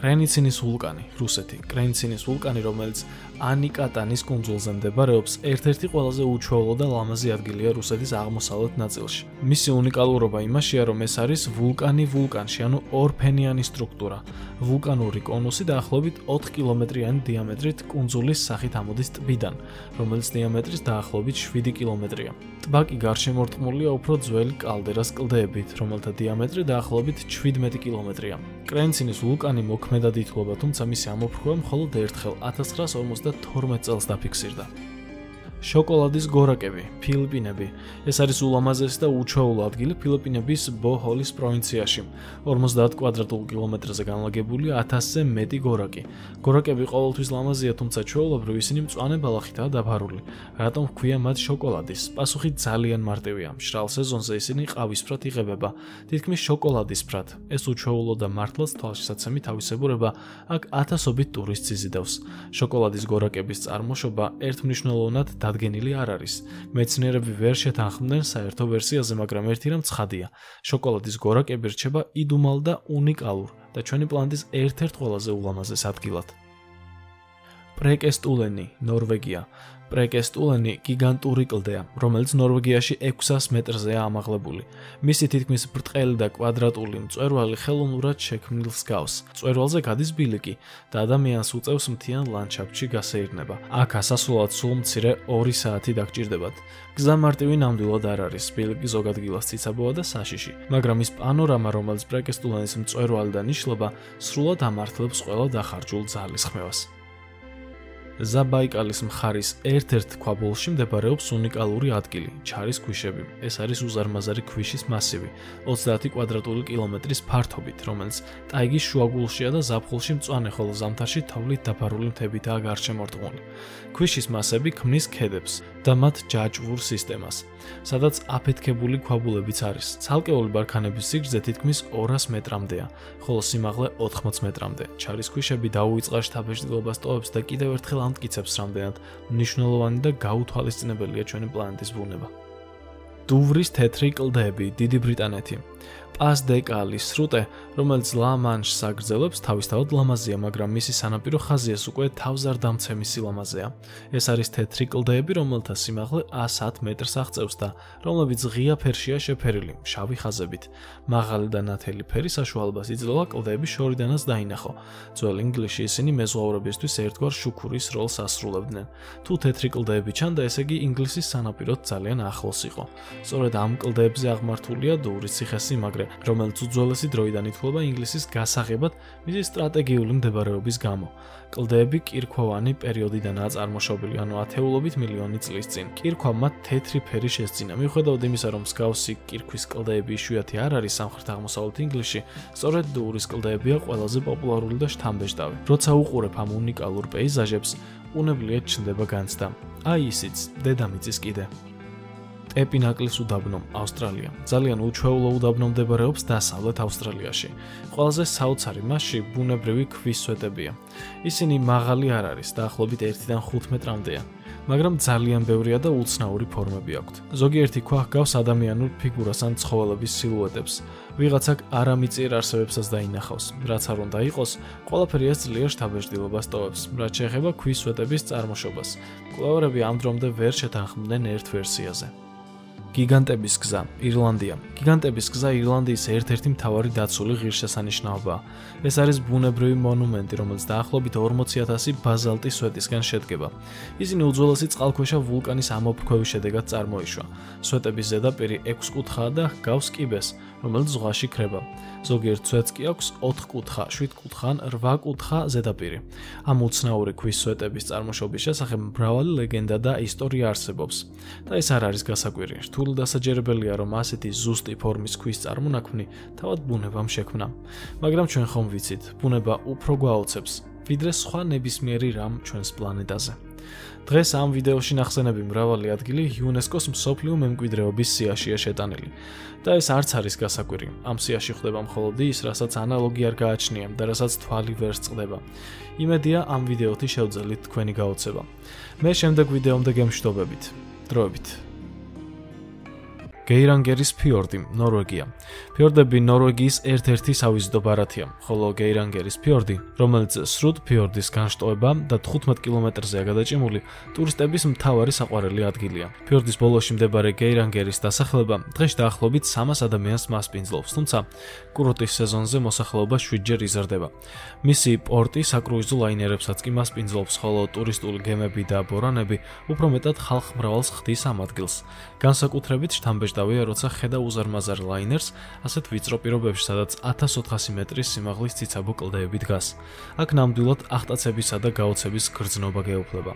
კრენიცინის ვულკანი, რუსეთი. კრენიცინის ვულკანი, რომელიც ანიკატანის კუნძულზე მდებარეობს, ერთ-ერთი ყველაზე უჩვეულო და ლამაზი ადგილია რუსეთის აღმოსავლეთ ნაწილში. მისი უნიკალურობა იმაშია, რომ ეს არის ვულკანი ვულკანში, ანუ ორფენიანი სტრუქტურა. ვულკანური კონუსი დაახლოებით 4 კილომეტრიანი დიამეტრით კუნძულის სახით ამოდის ტბიდან, რომელიც დიამეტრით დაახლოებით 7 კილომეტრია. ტბა კი გარშემორტყმულია უფრო ძველი კალდერას კლდეებით, რომელთა დიამეტრი დაახლოებით 17 კილომეტრია. კრენიცინის ვულკანი მოქმედად ითვლება, თუმცა მისი ამოფრქვევა მხოლოდ ერთხელ 1952 წელს დაფიქსირდა. შოკოლადის გორაკები, ფილიპინები. ეს არის ულამაზესი და უჩვეულო ადგილი ფილიპინების ბოჰოლის პროვინციაში. 50 კვადრატულ კილომეტრზე განლაგებულია 1000-ზე მეტი გორაკი. გორაკები ყოველთვის ლამაზია, თუმცა ჩვეულებრივ ისინი მწვანე ბალახითაა დაფარული. რატომ ჰქვია მათ შოკოლადის? პასუხი ძალიან მარტივია. მშრალ სეზონზე ისინი ყავისფრად იღებება, თითქმის შოკოლადისფრად. ეს უჩვეულო და მართლაც თვალშისაცემი თავისებურება აქ ათასობით ტურისტს იზიდავს. შოკოლადის გორაკების წარმოშობა ერთმნიშვნელოვნად დადგენილი არ არის. მეცნიერები ვერ შეთანხმდნენ საერთო ვერსიაზე, მაგრამ ერთი რამ ცხადია. შოკოლადის გორაკები რჩება იდუმალ და უნიკალურ და ჩვენი პლანეტის ერთ-ერთ ყველაზე ულამაზეს ადგილად. პრეკესტულენი, ნორვეგია. პრეკესტულენი გიგანტური კლდეა, რომელიც ნორვეგიაში 600 მეტრზეა ამაღლებული. მისი თითქმის ბრტყელი და კვადრატული მწვერვალი ხელოვნურად შექმნილს გავს. მწვერვალზე გადის ბილიკი და ადამიანს უწევს მთიან ლანდშაფტში გასეირნება. აქ ასასვლელად სულ მცირე 2 საათი დაგჭირდებათ. გზა მარტივი ნამდვილად არ არის, ბილიკი ზოგ ადგილას ციცაბოა და საშიში, მაგრამ ის პანორამა, რომელიც პრეკესტულენის მწვერვალიდან იშლება, სრულად ამართლებს ყველა დახარჯულ ძალისხმევას. ზაბაიკალის მხარის ერთ-ერთ ქვაბულში მდებარეობს უნიკალური ადგილი, ჩარის ქვიშები. ეს არის უზარმაზარი ქვიშის მასივი, 30 კვადრატული კილომეტრის ფართობით, რომელიც ტაიგის შუაგულშია და ზაფხულში მწვანე, ხოლო ზამთარში თოვლით დაფარული მთებითაა გარშემორტყმული. ქვიშის მასები ქმნის ქედებს და მათ ჯაჭვურ სისტემას, სადაც აფეთქებული ქვაბულებიც არის. ცალკეული ბარქანების სიგრძე თითქმის 200 მეტრამდეა, ხოლო სიმაღლე 80 მეტრამდე. ჩარის ქვიშები დაუვიწყარ შთაბეჭდილებას ტოვებს და კიდევ ერთხელ ამტკიცებს, რამდენად მნიშვნელოვანი და გაუთვალისწინებელია ჩვენი პლანეტის ბუნება. დუვრის თეთრი კლდეები, დიდი ბრიტანეთი. პას-დე-კალის სრუტე, რომელიც ლა-მანშს აგრძელებს, თავისთავად ლამაზია, მაგრამ მისი სანაპირო ხაზიას უკვე თავზარდამცემი სილამაზეა. ეს არის თეთრი კლდეები, რომელთა სიმაღლე 110 მეტრს აღწევს და რომლებიც ღია ფერშია შეფერილი, შავი ხაზებით. მაღალი და ნათელი ფერი საშუალებას იძლევა კლდეების შორიდანაც დაინახო. ძველ ინგლისში ისინი მეზღვაურებისთვის ერთგვარ შუქურის როლს ასრულებდნენ. თუ თეთრი კლდეები ჩანდა, ესე იგი ინგლისის სანაპიროთ ძალიან ახლოს იყო. სწორედ ამ კლდეებზე აღმართულია დუვრის ციხესიმაგრე, რომელიც უძველესი დროიდან ითვლება ინგლისის გასაღებად მისი სტრატეგიული მდებარეობის გამო. კლდეები კირქვოვანი პერიოდიდანაა წარმოშობილი, ანუ ათეულობით მილიონი წლის წინ. კირქვა მათ თეთრი ფერი შესძინა. მიუხედავად იმისა, რომ მსგავსი კირქვის კლდეები იშვიათი არ არის სამხრეთ-აღმოსავლეთ ინგლისში, სწორედ დურის კლდეებია ყველაზე პოპულარული და შთამბეჭდავი. როცა უყურებ ამ უნიკალურ პეიზაჟებს, უნებლიეთ ჩნდება განცდა. აი ისიც, დედამიწის კიდე. ტეპინაკლის უდაბნო, ავსტრალია. ძალიან უჩვეულო უდაბნო მდებარეობს დასავლეთ ავსტრალიაში. ყველაზე საოცარი მასში ბუნებრივი ქვის სვეტებია. ისინი მაღალი არ არის, დაახლოებით 1-დან 5 მეტრამდეა, მაგრამ ძალიან ბევრია და უცნაური ფორმები აქვთ. ზოგიერთი ქვა ჰგავს ადამიანურ ფიგურას ან ცხოველების სილუეტებს. ვიღაცა არამიწიერ არსებებსაც დაინახავს, რაც არ უნდა იყოს, ყველაფერი ეს ძლიერ შთაბეჭდილობას ტოვებს, რაც შეეხება ქვის სვეტების წარმოშობას. მკვლევარები ამ დრომდე ვერ შეთანხმდნენ ერთ ვერსიაზე. გიგანტების გზა, ირლანდია. გიგანტების გზა ირლანდიის ერთ-ერთი მთავარი დაცული ღირსშესანიშნაობაა. ეს არის ბუნებრივი მონუმენტი, რომელიც დაახლოებით 40,000 ბაზალტის სვეტისგან შედგება. ისინი უძველესი წყალქვეშა ვულკანის ამოფრქვევის შედეგად წარმოიშვა. სვეტების ზედაპირი 6 კუთხაა და ჰგავს კიბეს, რომელიც ზღვაში ქრება. ზოგიერთ სვეტს კი აქვს 4 კუთხა, 7 კუთხა ან 8 კუთხა ზედაპირი. ამ უცნაური ქვის სვეტების წარმოშობის შესახებ მრავალი ლეგენდა და ისტორია არსებობს. და ეს არ არის გასაკვირი. რთული დასაჯერებელია, რომ ასეთი ზუსტი ფორმის ქვის წარმონაქმნი თავად ბუნებამ შექმნა. მაგრამ ჩვენ ხომ ვიცით, ბუნება უფრო გვაოცებს, ვიდრე სხვა ნებისმიერი რამ ჩვენს პლანეტაზე. დღეს ამ ვიდეოში ნახსენები მრავალი ადგილი იუნესკოს მსოფლიო მემკვიდრეობის სიაშია შეტანილი. და ეს არც არის გასაკვირი. ამ სიაში ხდება მხოლოდ ის, რასაც ანალოგი არ გააჩნია და რასაც თვალი ვერ სწყდება. იმედია ამ ვიდეოთი შევძელით თქვენი გაოცება. მე შემდეგ ვიდეომდე გემშვიდობებით. დროებით. გეირანგერის ფიორდი, ნორვეგია. ფიორდები ნორვეგიის ერთ-ერთი სავიზიტო ბარათია, ხოლო გეირანგერის ფიორდი, რომელიც სრუდ ფიორდის განშტოება და 15 კილომეტრზეა გადაჭიმული, ტურისტების მთავარი საყვარელი ადგილია. ფიორდის ბოლოში მდებარე გეირანგერის დასახლება დღეს დაახლოებით 300 ადამიანს მასპინძლობს, თუმცა კურორტის სეზონზე მოსახლეობა 7-ჯერ იზრდება. მისი პორტი საკრუიზო ლაინერებსაც კი მასპინძლობს, ხოლო ტურისტული გემები და ბორანები უფრო მეტად ხალხმრავალს ხდის ამ ადგილს. განსაკუთრებით შთამბეჭდავია, როცა ხედა უზარმაზარ ლაინერს ასეთ ვიწრო პირობებში, სადაც 1400 მეტრის სიმაღლის ციცაბო კლდეები დგას. აქ ნამდვილად ახტაცებისა და გაოცების გრძნობა გეუფლება.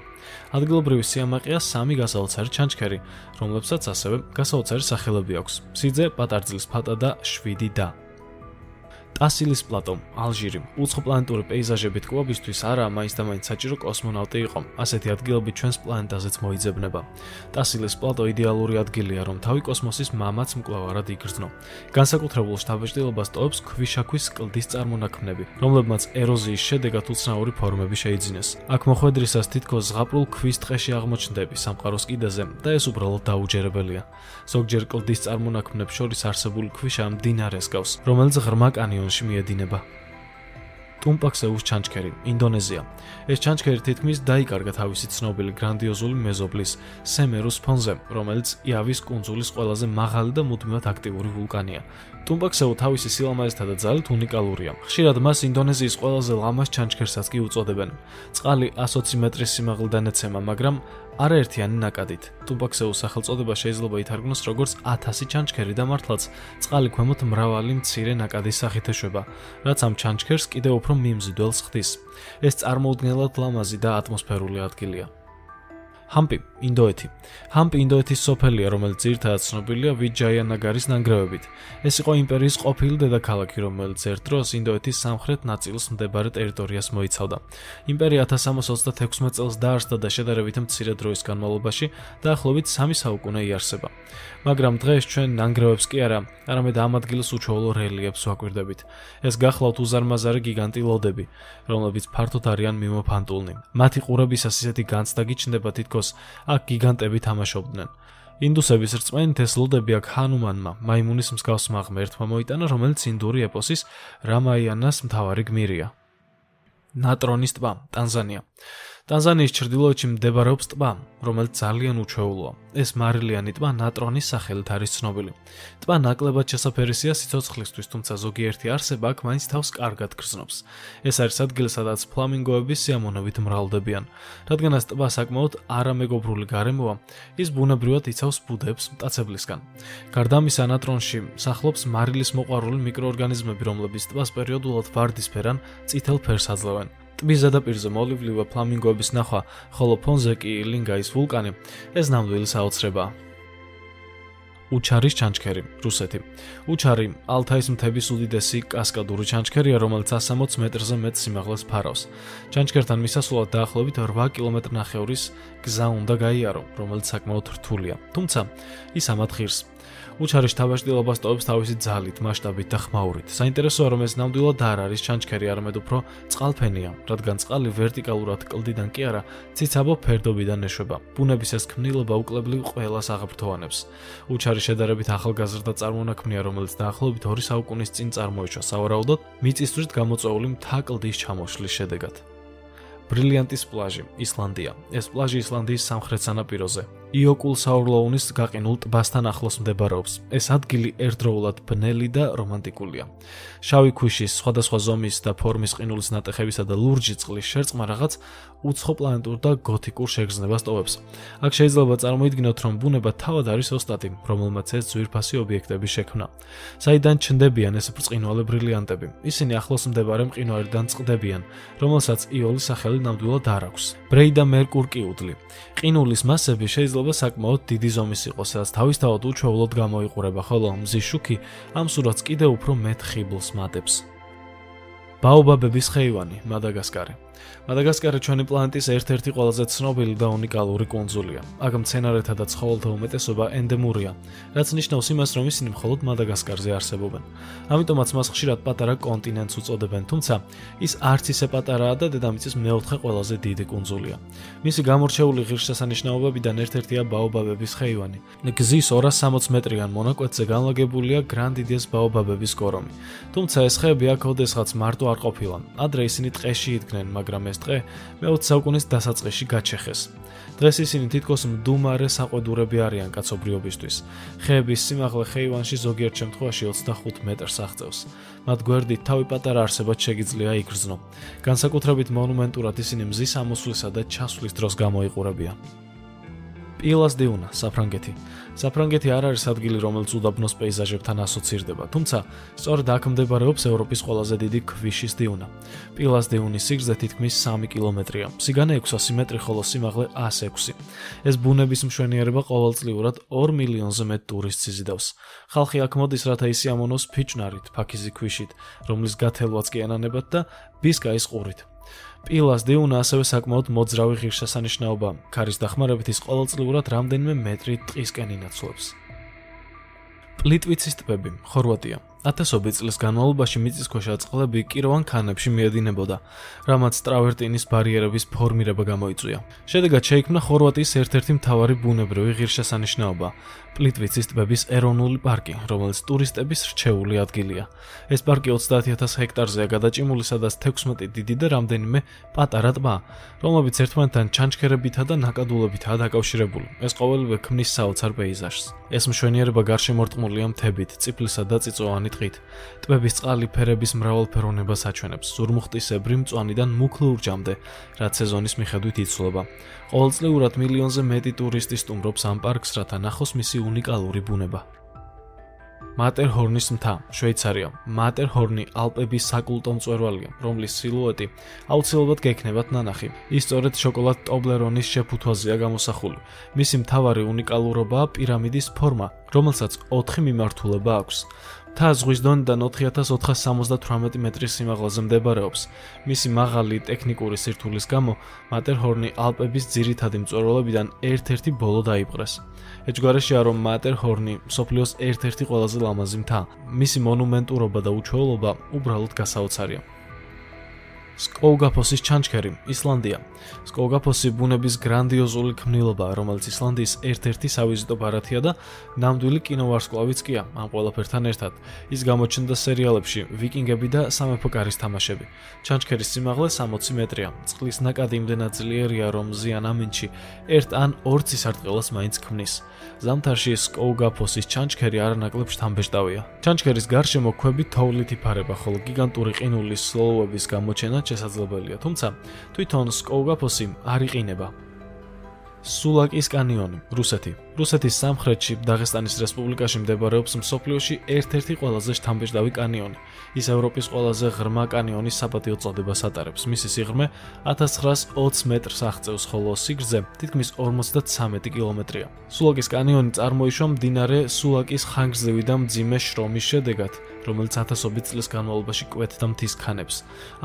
ადგილობრივი სიამაყეა 3 გასაოცარი ჩანჩქერი, რომლებსაც ასევე გასაოცარი სახელები აქვს: სიძე, პატარძლის ფატა და 7 და. ტასილის პლატო, ალჟირი. უცხოპლანეტური პეიზაჟებით კვებისთვის არა, მაინც და მაინც საჭირო კოსმონავტი იყო. ასეთი ადგილები ჩვენს პლანეტაზეც მოიძებნება. ტასილის პლატო იდეალური ადგილია, რომ თავი კოსმოსის მამაც მკვლევარად იგრძნო. განსაკუთრებულ შთაბეჭდილებას ტოვებს ქვიშაქვის კლდის წარმონაქმნები, რომლებმაც ეროზიის შედეგად უცნაური ფორმები შეიძინეს. აქ მოხვედრისას თითქოს ზღაპრულ ქვის ტყეში აღმოჩნდები სამყაროს კიდეზე და ეს უბრალოდ დაუჯერებელია. ზოგჯერ კლდის წარმონაქმნებს შორის არსებული ქვიშა მდინარეს გავს, რომელიც ღრმა კანიონში მიედინება. ტუმპაქსეუს ჩანჩქერი, ინდონეზია. ეს ჩანჩქერი თითქმის დაიკარგა თავისი ცნობილი გრანდიოზული მეზობლის, სემერუს ფონზე, რომელიც იავის კუნძულის ყველაზე მაღალი და მუდმივად აქტიური ვულკანია. ტუმპაქსეუ თავისი სილამაზეთა და ძალით უნიკალურია. ხშირად მას ინდონეზიის ყველაზე ლამაზ ჩანჩქერსაც კი უწოდებენ. წყალი 120 მეტრის სიმაღლიდან ეცემა, მაგრამ არაერთიანი ნაკადით. ტუმპაქსეუს სახელწოდება შეიძლება ითარგმნოს როგორც 1000 ჩანჩქერი და მართლაც წყალი ქვემოთ მრავალი მცირე ნაკადის სახით ეშვება, რაც ამ ჩანჩქერს კიდევ უფრო მიმზიდველს ხდის. ეს წარმოუდგენლად ლამაზი და ატმოსფერული ადგილია. ჰამპი, ინდოეთი. ჰამპი ინდოეთის სოფელია, რომელიც ძირითადად ცნობილია ვიჯაიანაგარის ნანგრევებით. ეს იყო იმპერიის ყოფილი დედაქალაქი, რომელიც ერთ დროს ინდოეთის სამხრეთ ნაწილს მდებარე ტერიტორიას მოიცავდა. იმპერია 1326 წელს დაარსდა და შედარებით მცირე დროის განმავლობაში დაახლოებით 3 საუკუნე იარსება. მაგრამ დღეს ჩვენ ნანგრევებს კი არა, არამედ ამ ადგილს უჩვეულო რელიეფს ვაკვირდებით. ეს გახლავთ უზარმაზარი გიგანტი ლოდები, რომლებიც ფართოდ არიან მიმოფანტულნი. მათი ყურებისას ისეთი განცდა გიჩნდება, თითქოს აქ გიგანტები თამაშობდნენ. ინდუსების რწმენით ეს ლოდები აქ ჰანუმანმა, მაიმუნის მსგავსმა ღმერთმა მოიტანა, რომელიც ინდური ეპოსის რამაიანას მთავარი გმირია. ნატრონის ტბა, ტანზანია. ტანზანიის ჩრდილოეთში მდებარეობს ტბა, რომელიც ძალიან უჩვეულოა. ეს მარილიანი ტბა ნატრონის სახელით არის ცნობილი. ტბა ნაკლებად შესაფერისია სიცოცხლისთვის, თუმცა ზოგიერთი არსება აქ მაინც თავს კარგად გრძნობს. ეს არის ადგილი, სადაც ფლამინგოები სიამოვნებით მრავლდებიან. რადგანაც ტბა საკმაოდ არამეგობრული გარემოა, ის ბუნებრივად იცავს ბუდებს მტაცებლისგან. გარდა ამისა, ნატრონში სახლობს მარილის მოყვარული მიკროორგანიზმები, რომლებიც ტბას პერიოდულად ვარდისფერ ან წითელ ფერს აძლევენ. ტბის ზედაპირზე მოლივლივე ფლამინგოების ნახვა, ხოლო ფონზე კი ლინგაის ვულკანი, ეს ნამდვილი საოცრებაა. უჩარის ჩანჩქერი, რუსეთი. უჩარი ალთაის მთების უდიდესი კასკადური ჩანჩქერია, რომელიც 160 მეტრზე მეტ სიმაღლეს ფარავს. ჩანჩქერთან მისასვლელად დაახლოებით 8 კილომეტრ-ნახევრის გზა უნდა გაიარო, რომელიც საკმაოდ რთულია. თუმცა ის ამად ღირს. უჩარის შთაბეჭდილებას ტოვებს თავისი ძალით, მასშტაბით და ხმაურით. საინტერესოა, რომ ეს ნამდვილად არ არის ჩანჩქერი, არამედ უფრო წყალფენია, რადგან წყალი ვერტიკალურად კლდიდან კი არა, ციცაბო ფერდობიდან ეშვება. ბუნების ეს ქმნილობა უკლებლივ ყველას აღფრთოვანებს. უჩარი შედარებით ახალგაზრდა წარმონაქმნია, რომელიც დაახლოებით 2 საუკუნის წინ წარმოიშვა, სავარაუდოდ მიწისძვრით გამოწვეული მთა კლდის ჩამოშლის შედეგად. ბრილიანტის პლაჟი, ისლანდია. ეს პლაჟი ისლანდიის სამხრეთ სანაპიროზე, იოკულსაურლოუნის გაყინულ ტბასთან ახლოს მდებარეობს. ეს ადგილი ერთდროულად ბნელი და რომანტიკულია. შავი ქვიშის, სხვადასხვა ზომის და ფორმის ყინულის ნატეხებისა და ლურჯი წყლის შერწყმა რაღაც უცხოპლანეტურ და გოთიკურ შეგრძნებას ტოვებს. აქ შეიძლება წარმოიდგინოთ, რომ ბუნება თავად არის ოსტატი, რომელმაც ეს ძვირფასი ობიექტები შექმნა. საიდან ჩნდებიან ეს ბრწყინვალე ბრილიანტები? ისინი ახლოს მდებარე მყინვარიდან წყდებიან, რომელსაც იონის სახელი ნამდვილად არ აქვს. ბრეი და მერკურკიუდლი. ყინულის მასები შეიძლება საკმაოდ დიდი ზომის იყოს, რაც თავისთავად უჩვეულოდ გამოიყურება, ხოლო მზის შუქი ამ სურათს კიდევ უფრო მეტ ხიბლს მატებს. ბაობაბების ხეივანი, მადაგასკარი. მადაგასკარი ჩვენი პლანეტის ერთ-ერთი ყველაზე ცნობილი და უნიკალური კუნძულია. აქ მცენარეთა და ცხოველთა უმეტესობა ენდემურია, რაც ნიშნავს იმას, რომ ისინი მხოლოდ მადაგასკარზე არსებობენ. ამიტომაც მას ხშირად პატარა კონტინენტს უწოდებენ, თუმცა ის არც ისე პატარაა და დედამიწის მეოთხე ყველაზე დიდი კუნძულია. მისი გამორჩეული ღირსშესანიშნაობებიდან ერთ-ერთია ბაობაბების ხეივანი. გზის 260 მეტრიან მონაკვეთზე განლაგებულია გრანდიდეს ბაობაბების კორომი. თუმცა ეს ხეები აქ ოდესღაც მარტო არ ყოფილან. ადრე ისინი ტყეში იდგნენ, მაგრამ ეს ტყე მე-20 საუკუნის დასაწყისში გაჩეხეს. დღეს ისინი თითქოს მდუმარე საყვედურები არიან კაცობრიობისთვის. ხეების სიმაღლე ხეივანში ზოგიერთ შემთხვევაში 25 მეტრს აღწევს. მათ გვერდით თავი პატარა არსებად შეგიძლია იგრძნო. განსაკუთრებით მონუმენტურად ისინი მზის ამოსვლისა და ჩასვლის დროს გამოიყურებიან. პილას დიუნა, საფრანგეთი. საფრანგეთი არ არის ადგილი, რომელიც უდაბნოს პეიზაჟებთან ასოცირდება, თუმცა სწორედ აქ მდებარეობს ევროპის ყველაზე დიდი ქვიშის დიუნა. პილას დიუნის სიგრძე თითქმის 3 კილომეტრია, სიგანე 600 მეტრი, ხოლო სიმაღლე 106. ეს ბუნების მშვენიერება ყოველწლიურად 2 მილიონზე მეტ ტურისტს იზიდავს. ხალხი აქ მოდის, რათა ისიამოვნოს ფიჭნარით, ფაქიზი ქვიშით, რომლის გათელვაც კი ანანებად და ბისკაის ყურით. პილას დიუნა ასევე საკმაოდ მოძრავი ღირსშესანიშნაობაა. ქარის დახმარებით ის ყოველწლიურად რამდენიმე მეტრი ტყისკენ ინაცვლებს. პლიტვიცის ტბები, ხორვატია. ათასობით წლის განმავლობაში მიწისქვეშა წყლები კიროვან ქანებში მიედინებოდა, რამაც ტრავერტინის ბარიერების ფორმირება გამოიწვია. შედეგად შეიქმნა ხორვატიის ერთ-ერთი მთავარი ბუნებრივი ღირსშესანიშნაობა, პლიტვიცის ტბების ეროვნული პარკი, რომელიც ტურისტების რჩეული ადგილია. ეს პარკი 30,000 ჰექტარზეა გადაჭიმული, სადაც 16 დიდი და რამდენიმე პატარა ტბა, რომლებიც ერთმანეთთან ჩანჩქერებითა და ნაკადულებითაა დაკავშირებული. ეს ყოველივე ქმნის საოცარ პეიზაჟს. ეს მშვენიერება გარშემორტყმულია მთებით, წიფლისა და წიწვოვანი ტყით. ტბების წყალი ფერების მრავალფეროვნებას აჩვენებს, ზურმუხტისებრი მწვანიდან მუქ ლურჯამდე, რაც სეზონის მიხედვით იცვლება. ყოველწლიურად მილიონზე მეტი ტურისტი სტუმრობს ამ პარკს, რათა ნახოს მისი უნიკალური ბუნება. მატერჰორნის მთა, შვეიცარია. მატერჰორნი ალპების საკულტო მწვერვალია, რომლის სილუეტი აუცილებლად გექნებათ ნანახი. ის სწორედ შოკოლად ტობლერონის შეფუთვაზეა გამოსახული. მისი მთავარი უნიკალურობაა პირამიდის ფორმა, რომელსაც 4 მიმართულება აქვს. მთა ზღვის დონიდან 4478 მეტრის სიმაღლეზე მდებარეობს. მისი მაღალი ტექნიკური სირთულის გამო მატერჰორნი ალპების ძირითადი მწვერვალებიდან ერთ-ერთი ბოლო დაიპყრეს. ეჯგარეშია, რომ მატერჰორნი მსოფლიოს ერთ-ერთი ყველაზე ლამაზი მთა. მისი მონუმენტურობა და უჩვეულობა უბრალოდ გასაოცარია. სკოუგაფოსის ჩანჩქერი, ისლანდია. სკოუგაფოსი ბუნების გრანდიოზული ქმნილობაა, რომელიც ისლანდიის ერთ-ერთი სავიზიტო ბარათია და ნამდვილი კინოვარსკვლავიც კი ამ ყველაფერთან ერთად. ის გამოჩნდა სერიალებში ვიკინგები და სამეფო კარის თამაშები. ჩანჩქერის სიმაღლე 60 მეტრია. წყლის ნაკადი იმდენად ძლიერია, რომ ზიან ამინდში 1 ან 2 ცისარტყელას მაინც ქმნის. ზამთარში სკოუგაფოსის ჩანჩქერი არანაკლებ შთამბეჭდავია. ჩანჩქერის გარშემო ქვებით თოვლით იფარება, ხოლო გიგანტური ყინულის სლოუების გამოჩენა შესაძლებელია, თუმცა თვითონ სკოუგაფოსი არ იყინება. სულაკის კანიონი, რუსეთი. რუსეთის სამხრეთში, დაღესტანის რესპუბლიკაში მდებარეობს მსოფლიოში ერთ-ერთი ყველაზე შთამბეჭდავი კანიონი. ის ევროპის ყველაზე ღრმა კანიონის საპატიო წოდებას ატარებს. მისი სიღრმე 1920 მეტრს აღწევს, ხოლო სიგრძე თითქმის 53 კილომეტრია. სულაკის კანიონი წარმოიშვა მდინარე სულაკის ხანგრძლივი და მძიმე შრომის შედეგად, რომელიც ათასობით წლის განმავლობაში კვეთდა მთის ქანებს.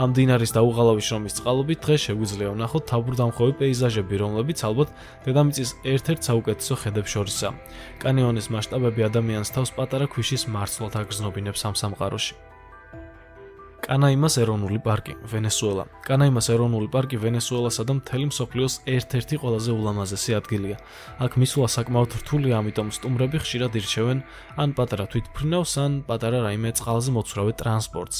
ამ მდინარის დაუღალავი შრომის წყალობით დღეს შეგვიძლია ვნახოთ თავბრუდამხვევი პეიზაჟები, რომლებიც ალბათ დედამიწის ერთ-ერთ საუკეთესო ხედებს შორისაა. კანიონის მასშტაბები ადამიანს თავს პატარა ქვიშის მარცვლად აგრძნობინებს ამ სამყაროში. კანაიმას ეროვნული პარკი, ვენესუელა. კანაიმას ეროვნული პარკი ვენესუელასა და მთელი მსოფლიოს ერთ-ერთი ყველაზე ულამაზესი ადგილია. აქ მისვლა საკმაოდ რთულია, ამიტომ სტუმრები ხშირად ირჩევენ ან პატარა თვითმფრინავს, ან პატარა რაიმე წყალზე მოცურავე ტრანსპორტს.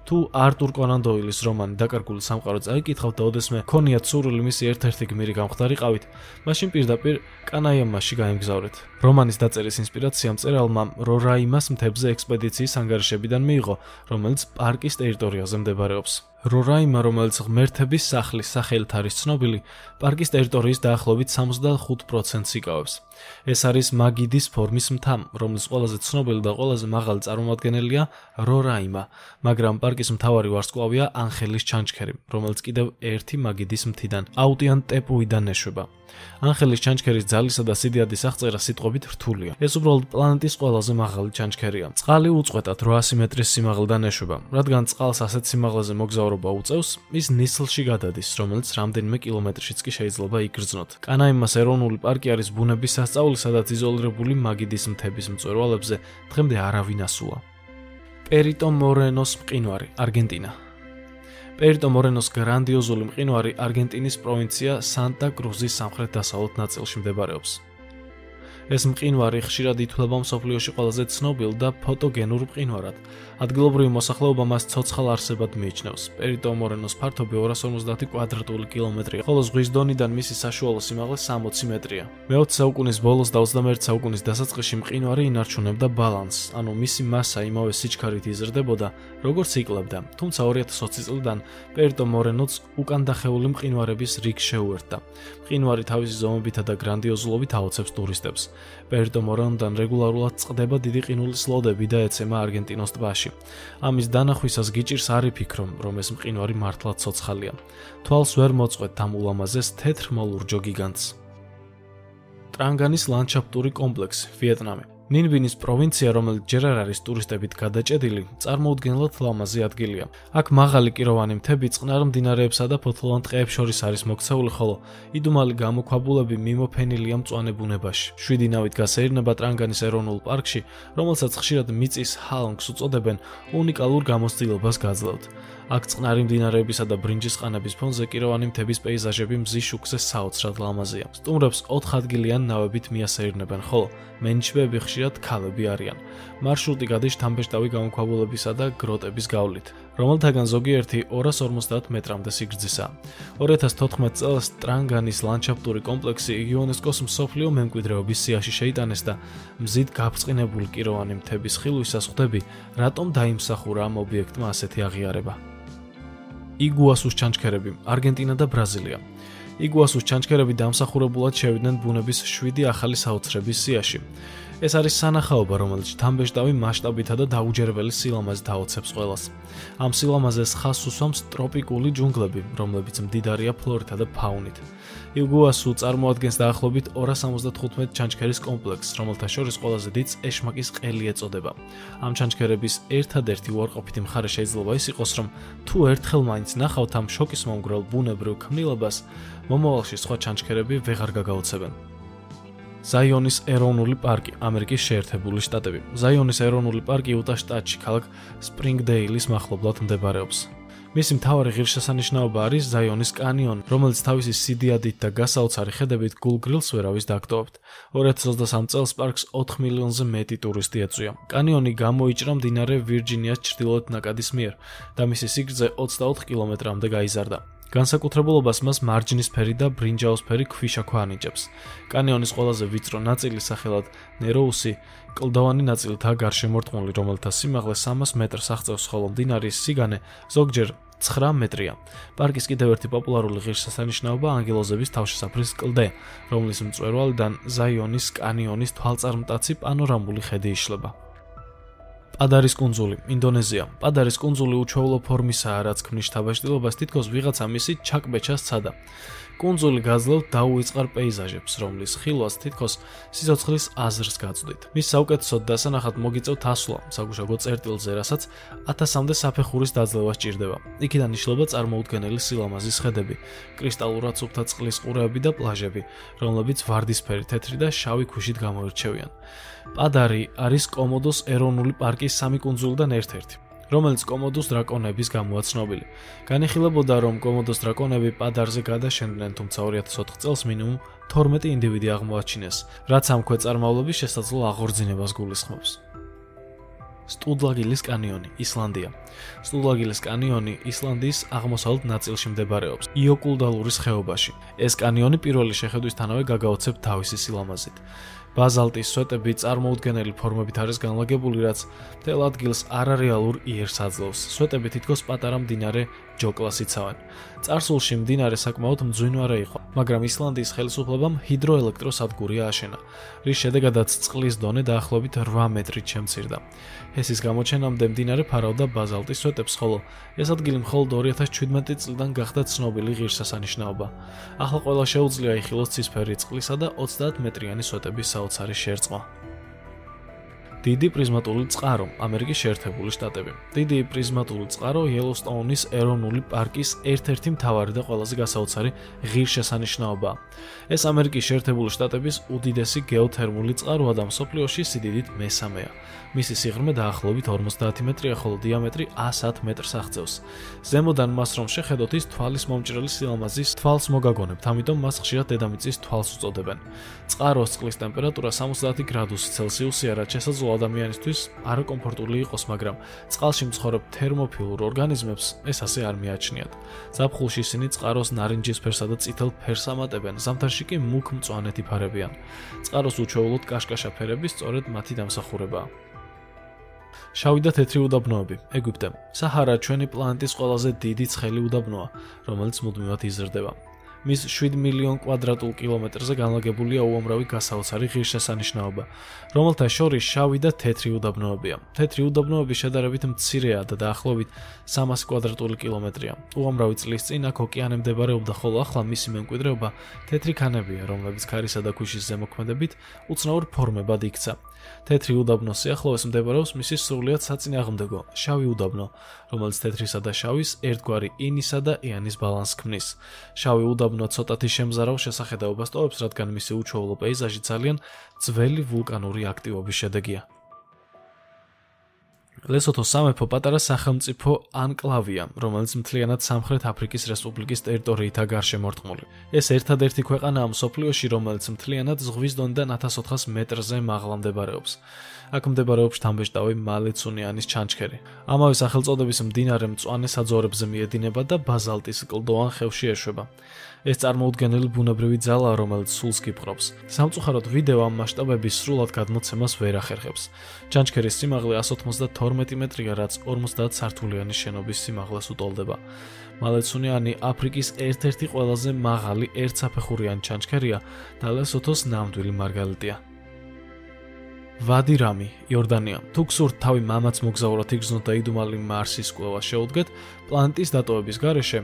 თუ არტურ კონან დოილის რომანი „დაკარგული სამყარო“ წაიკითხავთ და ოდესმე ქონიათ სურვილი მისი ერთ-ერთი გმირი გამხდარიყავით, მაშინ პირდაპირ კანაიმასში გაემგზავრეთ. რომანის დაწერის ინსპირაცია მწერალმა რორაიმას მთებზე ექსპედიციის ანგარიშებიდან მიიღო, რომელიც პარკის ტერიტორიაზე მდებარეობს. რორაიმა, რომელიც ღმერთების სახლის სახელით არის ცნობილი, პარკის ტერიტორიის დაახლოებით 65%-ს იკავებს. ეს არის მაგიდის ფორმის მთა, რომლის ყველაზე ცნობილი და ყველაზე მაღალი წარმომადგენელია რორაიმა, მაგრამ პარკის მთავარი ვარსკვლავია ანხელის ჩანჩქერი, რომელიც კიდევ ერთი მაგიდის მთიდან, აუტიანტეპუიდან ეშვება. ანხელის ჩანჩქერის ძალისა და სიდიადის აღწერა სიტყვებით რთულია. ეს უბრალოდ პლანეტის ყველაზე მაღალი ჩანჩქერია. წყალი უწყვეტად 800 მეტრის სიმაღლიდან ეშვება. რადგან წყალს ასეთ სიმაღლეზე მოგზაურობა უწევს, ის ნისლში გადადის, რომელიც რამდენიმე კილომეტრშიც კი შეიძლება იგრძნოთ. კანაიმას ეროვნული პარკი არის ბუნების სასწაული, სადაც იზოლირებული მაგიდის მთების მწვერვალებზე დღემდე არავინ ასულა. პერიტო მორენოს მყინვარი, არგენტინა. პერიტო მორენოს გრანდიოზული მყინვარი არგენტინის პროვინცია სანტა-კრუზის სამხრეთ-დასავლეთ ნაწილში მდებარეობს. ეს მყინვარი ხშირად ითვლება მსოფლიოში ყველაზე ცნობილ და ფოტოგენურ მყინვარად. ადგილობრივი მოსახლეობა მას ცოცხალ არსებად მიიჩნევს. პერიტო მორენოს ფართობი 250 კვადრატული კილომეტრია, ხოლო ზღვის დონიდან მისი საშუალო სიმაღლე 60 მეტრია. მე-20 საუკუნის ბოლოს და 21 საუკუნის დასაწყისში მყინვარი ინარჩუნებდა ბალანსს, ანუ მისი მასა იმავე სიჩქარით იზრდებოდა, როგორც იკლებდა. თუმცა 2020 წლიდან პერიტო მორენოც უკან დახეული მყინვარების რიგს შეუერთდა. მყინვარი თავისი ზომებითა და გრანდიოზულობით აოცებს ტურისტებს. პერიტო მორენოდან რეგულარულად წყდება დიდი ყინულის ლოდები და ეცემა არგენტინოს ტბაში. ამის დანახვისას გიჭირს არ იფიქრო, რომ ეს მყინვარი მართლაც ცოცხალია. თვალს ვერ მოწყვეტ ამ ულამაზეს თეთრ მოლურჯო გიგანტს. ტრანგანის ლანდშაფტური კომპლექსი, ვიეტნამი. ნინბინის პროვინცია, რომელიც ჯერ არ არის ტურისტებით გადაჭედილი, წარმოუდგენლად ლამაზი ადგილია. აქ მაღალი კიროვანი მთები წყნარ მდინარეებსა და ფოთლოვან ტყეებს შორის არის მოქცეული, ხოლო იდუმალი გამოქვაბულები მიმოფენილია მწვანე ბუნებაში. 7 ნავით გასეირნება ტრანგანის ეროვნულ პარკში, რომელსაც ხშირად მიწის ჰალონგს უწოდებენ, უნიკალურ გამოცდილებას გაძლევთ. აქ წყნარი მდინარეებისა და ბრინჯისყანების ფონზე კიროვანი მთების პეიზაჟები მზის შუქზე საოცრად ლამაზია. სტუმრებს 4 ადგილიან ნავებით მიასეირნებენ, ხოლო მენჩბეები ხშირად ქალები არიან. მარშრუტი გადის შთამბეჭდავი გამოქვაბულებისა და გროტების გავლით, რომელთაგან ზოგიერთი 250 მეტრამდე სიგრძისაა. 2014 წელს ტრანგანის ლანდშაფტური კომპლექსი იუნესკოს მსოფლიო მემკვიდრეობის სიაში შეიტანეს და მზით გაბრწყინებული კიროვანი მთების ხილვისას ხვდები, რატომ დაიმსახურა ამ ობიექტმა ასეთი აღიარება. იგუასუს ჩანჩქერები, არგენტინა და ბრაზილია. იგუასუს ჩანჩქერები დამსახურებულად შევიდნენ ბუნების 7 ახალი საოცრების სიაში. ეს არის სანახაობა, რომელიც შთამბეჭდავი მასშტაბითა და დაუჯერებელი სილამაზით აოცებს ყველას. ამ სილამაზეს ხაზს უსვამს ტროპიკული ჯუნგლები, რომლებიც მდიდარია ფლორითა და ფაუნით. იგუასუ წარმოადგენს დაახლოებით 275 ჩანჩქერის კომპლექსს, რომელთა შორის ყველაზე დიდს ეშმაკის ყელი ეწოდება. ამ ჩანჩქერების ერთადერთი უარყოფითი მხარე შეიძლება ის იყოს, რომ თუ ერთხელ მაინც ნახავთ ამ შოკის მომგვრელ ბუნებრივ ქმნილებას, მომავალში სხვა ჩანჩქერები ვეღარ გაგაოცებენ. ზაიონის ეროვნული პარკი, ამერიკის შეერთებული შტატები. ზაიონის ეროვნული პარკი იუტას შტატში, ქალაქ სპრინგდეილის მახლობლად მდებარეობს. მისი მთავარი ღირსშესანიშნაობა არის ზაიონის კანიონი, რომელიც თავისი სიდიადით და გასაოცარი ხედებით გულგრილს ვერავის დაგტოვებთ. 2023 წელს პარკს 4 მილიონზე მეტი ტურისტი ეწვია. კანიონი გამოიჭრა მდინარე ვირჯინიას ჩრდილოეთ ნაკადის მიერ და მისი სიგრძე 24 კილომეტრამდე გაიზარდა. განსაკუთრებულობას მას მარჯნისფერი და ბრინჯაოსფერი ქვიშაქვა ანიჭებს. კანიონის ყველაზე ვიწრო ნაწილი სახელად ნეროუსი კლდოვანი ნაწილითაა გარშემორტყმული, რომელთა სიმაღლე 300 მეტრს აღწევს, ხოლო მდინარის სიგანე ზოგჯერ 9 მეტრია. პარკის კიდევ ერთი პოპულარული ღირსშესანიშნაობა ანგელოზების თავშესაფრის კლდე, რომლის მწვერვალიდან ზაიონის კანიონის თვალწარმტაცი პანორამული ხედი იშლება. პადარის კუნძული, ინდონეზია. პადარის კუნძული უჩვეულო ფორმისაა, რაც ქმნის შთაბეჭდილებას თითქოს ვიღაცა მისი ჩაკბეჭას ცადა. კუნძული გაძლევთ დაუვიწყარ პეიზაჟებს, რომლის ხილვას თითქოს სიცოცხლის აზრს გაწვდით. მის საუკეთესოდ დასანახად მოგიწევთ ასვლა საგუშაგო წერტილზე, რასაც 1000-მდე საფეხურის დაძლევა სჭირდება. იქიდან იშლება წარმოუდგენელი სილამაზის ხედები, კრისტალურად სუფთა წყლის ყურეები და პლაჟები, რომლებიც ვარდისფერი, თეთრი და შავი ქვიშით გამოირჩევიან. პადარი არის კომოდოს ეროვნული პარკის 3 კუნძულიდან ერთ-ერთი, რომელიც კომოდოს დრაკონების გამოა ცნობილი. განიხილებოდა, რომ კომოდოს დრაკონები პადარზე გადაშენდნენ, თუმცა 2004 წელს მინიმუმ 12 ინდივიდი აღმოაჩინეს, რაც ამ ქვეწარმავლობის შესაძლო აღორძინებას გულისხმობს. სტუდლაგილის კანიონი, ისლანდია. სტუდლაგილის კანიონი ისლანდიის აღმოსავლეთ ნაწილში მდებარეობს, იოკულდალურის ხეობაში. ეს კანიონი პირველი შეხედვისთანავე გაგაოცებთ თავისი სილამაზით. ბაზალტის სვეტები წარმოუდგენელი ფორმებით არის განლაგებული, რაც მთელ ადგილს არარეალურ იერს აძლევს. სვეტები თითქოს პატარა მდინარე ჯოკლას იცავენ. წარსულში მდინარე საკმაოდ მძვინვარე იყო, მაგრამ ისლანდიის ხელისუფლებამ ჰიდროელექტროსადგური ააშენა, რის შედეგადაც წყლის დონე დაახლოებით 8 მეტრით შემცირდა. ჰესის გამოჩენამდე მდინარე ფარავდა ბაზალტის სვეტებს, ხოლო ეს ადგილი მხოლოდ 2017 წლიდან გახდა ცნობილი ღირსშესანიშნაობა. ახლა ყველა შეუძლია იხილოს ცისფერი წყლისა და 30 მეტრიანი სვეტების საოცარი შერწყმა. დიდი პრიზმატული წყარო, ამერიკის შეერთებული შტატები. დიდი პრიზმატული წყარო იელოსტოუნის ეროვნული პარკის ერთ-ერთი მთავარი და ყველაზე გასაოცარი ღირსშესანიშნაობაა. ეს ამერიკის შეერთებული შტატების უდიდესი გეოთერმული წყაროა და მსოფლიოში სიდიდით მესამეა. მისი სიღრმე დაახლოებით 50 მეტრია, ხოლო დიამეტრი 110 მეტრს აღწევს. ზემოდან მას რომ შეხედოთ, ის თვალის მომჭრელი სილამაზის თვალს მოგაგონებთ, ამიტომ მას ხშირად დედამიწის თვალს უწოდებენ. წყაროს წყლის ტემპერატურა 70 გრადუსი ცელსიუსია, რაც შესაძლოა ადამიანისთვის არაკომფორტული იყოს, მაგრამ წყალში მცხოვრებ თერმოფილურ ორგანიზმებს ეს ასე არ მიაჩნიათ. ზაფხულში ისინი წყაროს ნარინჯისფერსა და წითელ ფერს ამატებენ, ზამთარში კი მუქ მწვანეთი ფარებიან. წყაროს უჩვეულოდ კაშკაშა ფერები სწორედ მათი დამსახურებაა. შავი და თეთრი უდაბნოები, ეგვიპტე. საჰარა ჩვენი პლანეტის ყველაზე დიდი ცხელი უდაბნოა, რომელიც მუდმივად იზრდება. მის 7 მილიონ კვადრატულ კილომეტრზე განლაგებულია უამრავი გასაოცარი ღირსშესანიშნაობა, რომელთა შორის შავი და თეთრი უდაბნოებია. თეთრი უდაბნოები შედარებით მცირეა და დაახლოებით 300 კვადრატული კილომეტრია. უამრავი წლის წინ აქ ოკეანე მდებარეობდა, ხოლო ახლა მისი მემკვიდრეობა თეთრი ქანებია, რომლებიც ქარისა და ქვიშის ზემოქმედებით უცნაურ ფორმებად იქცა. თეთრი უდაბნოს სიახლოვეს მდებარეობს მისი სრულიად საწინააღმდეგო, შავი უდაბნო, რომელიც თეთრისა და შავის ერთგვარი ინისა და იანის ბალანსს ქმნის. შავი უდაბნო ცოტათი შემზარავ შესახედაობას ტოვებს, რადგან მისი უჩვეულო პეიზაჟი ძალიან ძველი ვულკანური აქტივობის შედეგია. ლესოთოს სამეფო პატარა სახელმწიფო ანკლავია, რომელიც მთლიანად სამხრეთ აფრიკის რესპუბლიკის ტერიტორიითაა გარშემორტყმული. ეს ერთადერთი ქვეყანაა მსოფლიოში, რომელიც მთლიანად ზღვის დონიდან 1400 მეტრზე მაღლა მდებარეობს. აქ მდებარეობს შთამბეჭდავი მალეცუნიანის ჩანჩქერი. ამავე სახელწოდების მდინარე მწვანე საძოვრებზე მიედინება და ბაზალტის კლდოვან ხევში ეშვება. ეს წარმოუდგენელი ბუნებრივი ძალაა, რომელიც სულს გიპყრობს. სამწუხაროდ ვიდეო ამ მასშტაბების სრულად გადმოცემას ვერ ახერხებს. ჩანჩქერის სიმაღლე 192 მეტრია, რაც 50 სართულიანი შენობის სიმაღლეს უტოლდება. მალეცუნიანი აფრიკის ერთ-ერთი ყველაზე მაღალი ერთსაფეხურიანი ჩანჩქერია და ლესოთოს ნამდვილი მარგალიტია. ვადი რამი, იორდანია. თუ გსურთ თავი მამაც მოგზაუროთ იგრძნოთ და იდუმალი მარსის კვლევას შეუდგეთ, პლანეტის დატოვების გარეშე,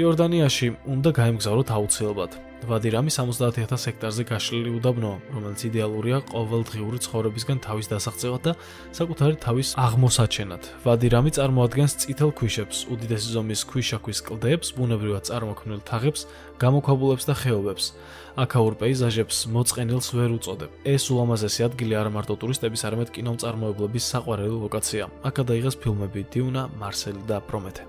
იორდანიაში უნდა გაემგზავროთ აუცილებლად. ვადი რამი 70,000 ჰექტარზე გაშლილი უდაბნოა, რომელიც იდეალურია ყოველდღიური ცხოვრებისგან თავის დასაღწევად და საკუთარი თავის აღმოსაჩენად. ვადი რამი წარმოადგენს წითელ ქვიშებს, უდიდესი ზომის ქვიშაქვის კლდეებს, ბუნებრივად წარმოქმნილ თაღებს, გამოქვაბულებს და ხეობებს. აქაურ პეიზაჟებს მოწყენილს ვერ უწოდებ. ეს ულამაზესი ადგილი არა მარტო ტურისტების, არამედ კინომწარმოებლების საყვარელი ლოკაციაა. აქ გადაიღეს ფილმები დიუნა, მარსელი და პრომეთე.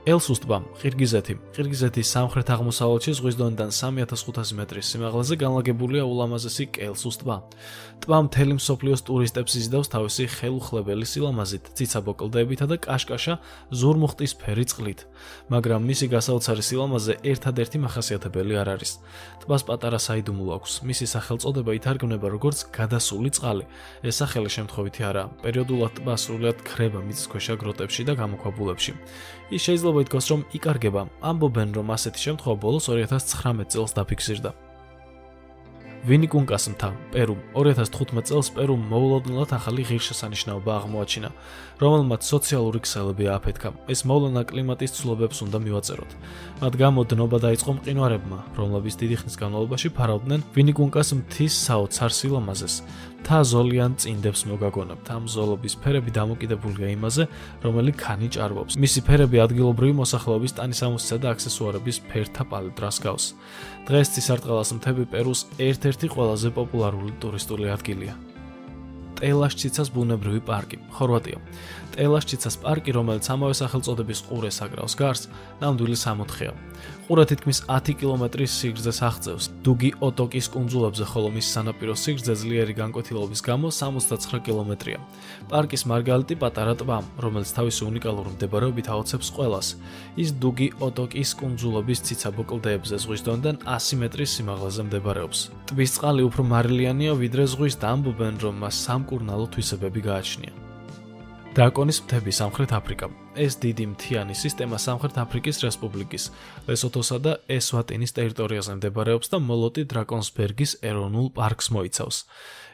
ელსუს ტბა, ყირგიზეთი. ყირგიზეთის სამხრეთ-აღმოსავლეთში ზღვის დონიდან 3500 მეტრის სიმაღლეზე განლაგებულია ულამაზესი კელსუს ტბა. ტბა მთელი მსოფლიოს ტურისტებს იზიდავს თავისი ხელუხლებელი სილამაზით, ციცაბო კლდეებითა და კაშკაშა ზურმუხტისფერი წყლით. მაგრამ მისი გასაოცარი სილამაზე ერთადერთი მახასიათებელი არ არის. ტბას პატარა საიდუმლო აქვს. მისი სახელწოდება ითარგმნება როგორც გადასული წყალი. ეს სახელი შემთხვევითი არაა. პერიოდულად ტბა სრულად ქრება მიწისქვეშა გროტებში და გამოქვაბულებში. ის შეიძლება ითქვას, რომ იკარგება. ამბობენ, რომ ასეთი შემთხვევა ბოლოს 2019 წელს დაფიქსირდა. ვინიკუნკას მთა, პერუ. 2015 წელს პერუმ მოულოდნელად ახალი ღირსშესანიშნაობა აღმოაჩინა, რომელმაც სოციალური ქსელები ააფეთქა. ეს მოვლენა კლიმატის ცვლილებებს უნდა მივაწეროთ. მათ გამო დნობა დაიწყო მყინვარებმა, რომლებიც დიდი ხნის განმავლობაში ფარავდნენ ვინიკუნკას მთის საოცარ სილამაზეს. მთა ზოლიან წინდებს მოგაგონებთ. ამ ზოლობის ფერები დამოკიდებულია იმაზე, რომელი ქანი ჭარბობს. მისი ფერები ადგილობრივი მოსახლეობის ტანისამოსისა და აქსესუარების ფერთა პალიტრას გავს. დღეს ცისარტყელას მთები პერუს ერთ-ერთი ყველაზე პოპულარული ტურისტული ადგილია. ტელაშჩიცას ბუნებრივი პარკი, ხორვატია. ტელაშჩიცას პარკი, რომელიც ამავე სახელწოდების ყურეს აკრავს გარს, ნამდვილი სამოთხეა. ყურე თითქმის 10 კილომეტრის სიგრძეს აღწევს დუგი ოტოკის კუნძულებზე, ხოლო მის სანაპირო სიგრძე ძლიერი განკვეთილობის გამო 69 კილომეტრია. პარკის მარგალიტი პატარა ტბა, რომელიც თავისი უნიკალური მდებარეობით აოცებს ყველას. ის დუგი ოტოკის კუნძულების ციცაბო კლდეებზე ზღვის დონიდან 100 მეტრის სიმაღლეზე მდებარეობს. ტბის წყალი უფრო მარილიანია ვიდრე ზღვის და ამბობენ, რომ მას სამკურნალო თვისებები გააჩნია. დრაკონის მთები, სამხრეთ აფრიკა. ეს დიდი მთიანი სისტემა სამხრეთ აფრიკის რესპუბლიკის, ლესოთოსა და ესვატინის ტერიტორიაზე მდებარეობს და მოლოტი დრაკონსბერგის ეროვნულ პარკს მოიცავს.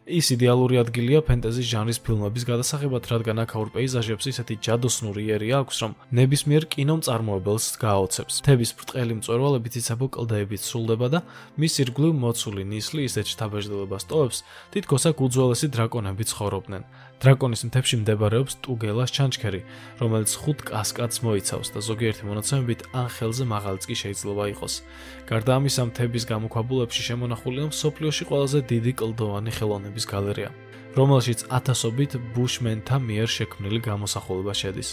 ის იდეალური ადგილია ფენტეზის ჟანრის ფილმების გადასაღებად, რადგან აქაურ პეიზაჟებს ისეთი ჯადოსნური იერი აქვს, რომ ნებისმიერ კინომწარმოებელს გააოცებს. მთების ბრტყელი მწვერვალები ციცაბო კლდეებით სრულდება და მის ირგვლივ მოცული ნისლი ისეთ შთაბეჭდილებას ტოვებს, თითქოს აქ უძველესი დრაკონები ცხოვრობდნენ. დრაკონის მთებში მდებარეობს ტუგელას ჩანჩქერი, რომელიც 5 კასკადს მოიცავს და ზოგიერთი მონაცემებით ან ხელზე მაღალიც კი შეიძლება იყოს. გარდა ამისა, მთების გამოქვაბულებში შემონახულია მსოფლიოში ყველაზე დიდი კლდოვანი ხელოვნების გალერეა, რომელშიც ათასობით ბუშმენთა მიერ შექმნილი გამოსახულება შედის.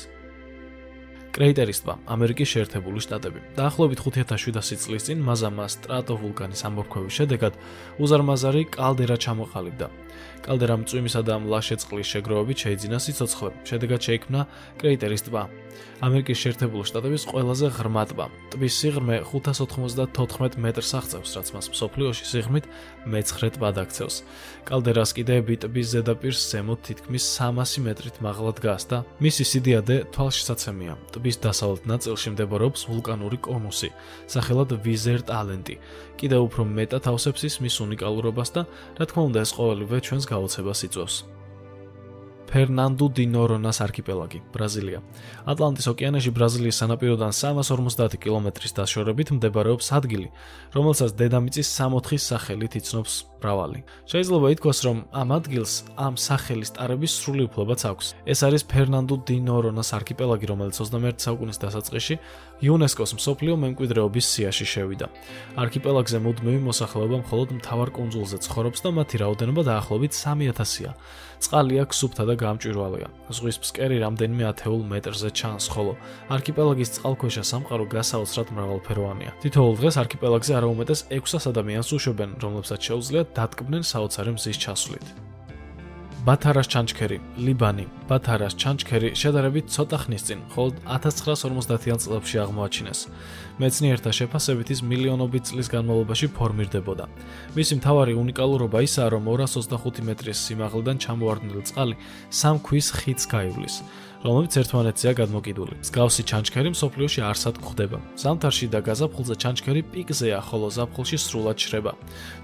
კრეიტერის ტბა, ამერიკის შეერთებული შტატები. დაახლოებით 5700 წლის წინ მაზამა სტრატოვულკანის ამოფრქვევის შედეგად უზარმაზარი კალდერა ჩამოყალიბდა. კალდერამ წვიმისა და მლაშე წყლის შეგროვებით შეიძინა სიცოცხლე, შედეგად შეიქმნა კრეიტერის ტბა. ამერიკის შეერთებული შტატების ყველაზე ღრმა ტბა. ტბის სიღრმე 594 მეტრს აღწევს, რაც მას მსოფლიოში სიღრმით მე-9 ტბად აქცევს. კალდერას კიდეები ტბის ზედაპირს ზემოთ თითქმის 300 მეტრით მაღლა დგას და მისი სიდიადე თვალშისაცემია. ტბის დასავლეთ ნაწილში მდებარეობს ვულკანური კონუსი, სახელად ვიზერტ ალენტი. კიდევ უფრო მეტად ავსებს ის მის უნიკალურობას და, რა თქმა უნდა, ეს ყოველივე ჩვენს გაოცებას იწვევს. ფერნანდუ დი ნორონას არქიპელაგი, ბრაზილია. ატლანტის ოკეანეში ბრაზილიის სანაპიროდან 350 კილომეტრის დაშორებით მდებარეობს ადგილი, რომელსაც დედამიწის სამოთხის სახელით იცნობს მრავალი. შეიძლება ითქვას, რომ ამ ადგილს ამ სახელის ტარების სრული უფლებაც აქვს. ეს არის ფერნანდუ დი ნორონას არქიპელაგი, რომელიც 21 საუკუნის დასაწყისში იუნესკოს მსოფლიო მემკვიდრეობის სიაში შევიდა. არქიპელაგზე მუდმივი მოსახლეობა მხოლოდ მთავარ კუნძულზე ცხოვრობს და მათი რაოდენობა დაახლოებით 3000-ია. წყალი აქ სუფთა და გამჭვირვალეა. ზღვის ფსკერი რამდენიმე ათეულ მეტრზე ჩანს, ხოლო არქიპელაგის წყალქვეშა სამყარო გასაოცრად მრავალფეროვანია. თითოეულ დღეს არქიპელაგზე არაუმეტეს 600 ადამიანს უშვებენ, რომლებსაც შეუძლიათ დატკბნენ საოცარი მზის ჩასვლით. ბათარას ჩანჩქერი, ლიბანი. ბათარას ჩანჩქერი შედარებით ცოტა ხნის წინ, მხოლოდ 1950-იან წლებში აღმოაჩინეს. მეცნიერთა შეფასებით ის მილიონობით წლის განმავლობაში ფორმირდებოდა. მისი მთავარი უნიკალურობა ისაა, რომ 225 მეტრის სიმაღლიდან ჩამოვარდნილი წყალი 3 ქვის ხიდს გაივლის, რომლებიც ერთმანეთზეა გადმოკიდული. მსგავსი ჩანჩქერი მსოფლიოში არსად გვხვდება. ზამთარში და გაზაფხულზე ჩანჩქერი პიკზეა, ხოლო ზაფხულში სრულად შრება.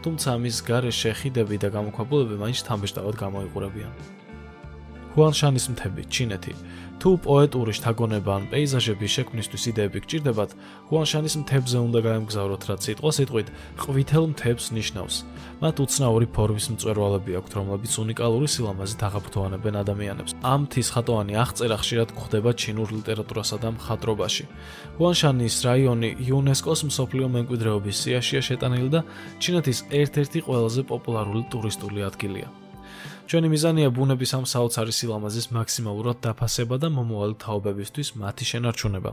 თუმცა მის გარეშე ხიდები და გამოქვაბულები მაინც თამბეჭდავად გამოიყურებიან. ჰუანშანის მთები, ჩინეთი. თუ პოეტური შთაგონება ან პეიზაჟების შექმნისთვის იდეები გჭირდებათ, ჰუანშანის მთებზე უნდა გაემგზავროთ, რაც სიტყვით ყვითელ მთებს ნიშნავს. მათ უცნაური ფორმის მწვერვალები აქვთ, რომლებიც უნიკალური სილამაზით აღაფრთოვანებენ ადამიანებს. ამ მთის ხატოვანი აღწერა ხშირად გვხვდება ჩინურ ლიტერატურასა და მხატვრობაში. ჰუანშანის რაიონი იუნესკოს მსოფლიო მემკვიდრეობის სიაშია შეტანილი და ჩინეთის ერთ-ერთი ყველაზე პოპულარული ტურისტული ადგილია. ჩვენი მიზანია ბუნების ამ საოცარი სილამაზის მაქსიმალურად დაფასება და მომავალი თაობებისთვის მათი შენარჩუნება.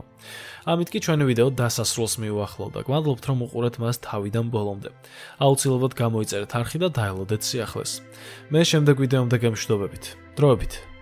ამით კი ჩვენი ვიდეო დასასრულს მივუახლოვდა. გმადლობთ რომ უყურეთ მას თავიდან ბოლომდე. აუცილებლად გამოიწერეთ არხი და დაელოდეთ სიახლეს. მე შემდეგ ვიდეომდე გემშვიდობებით. დროებით.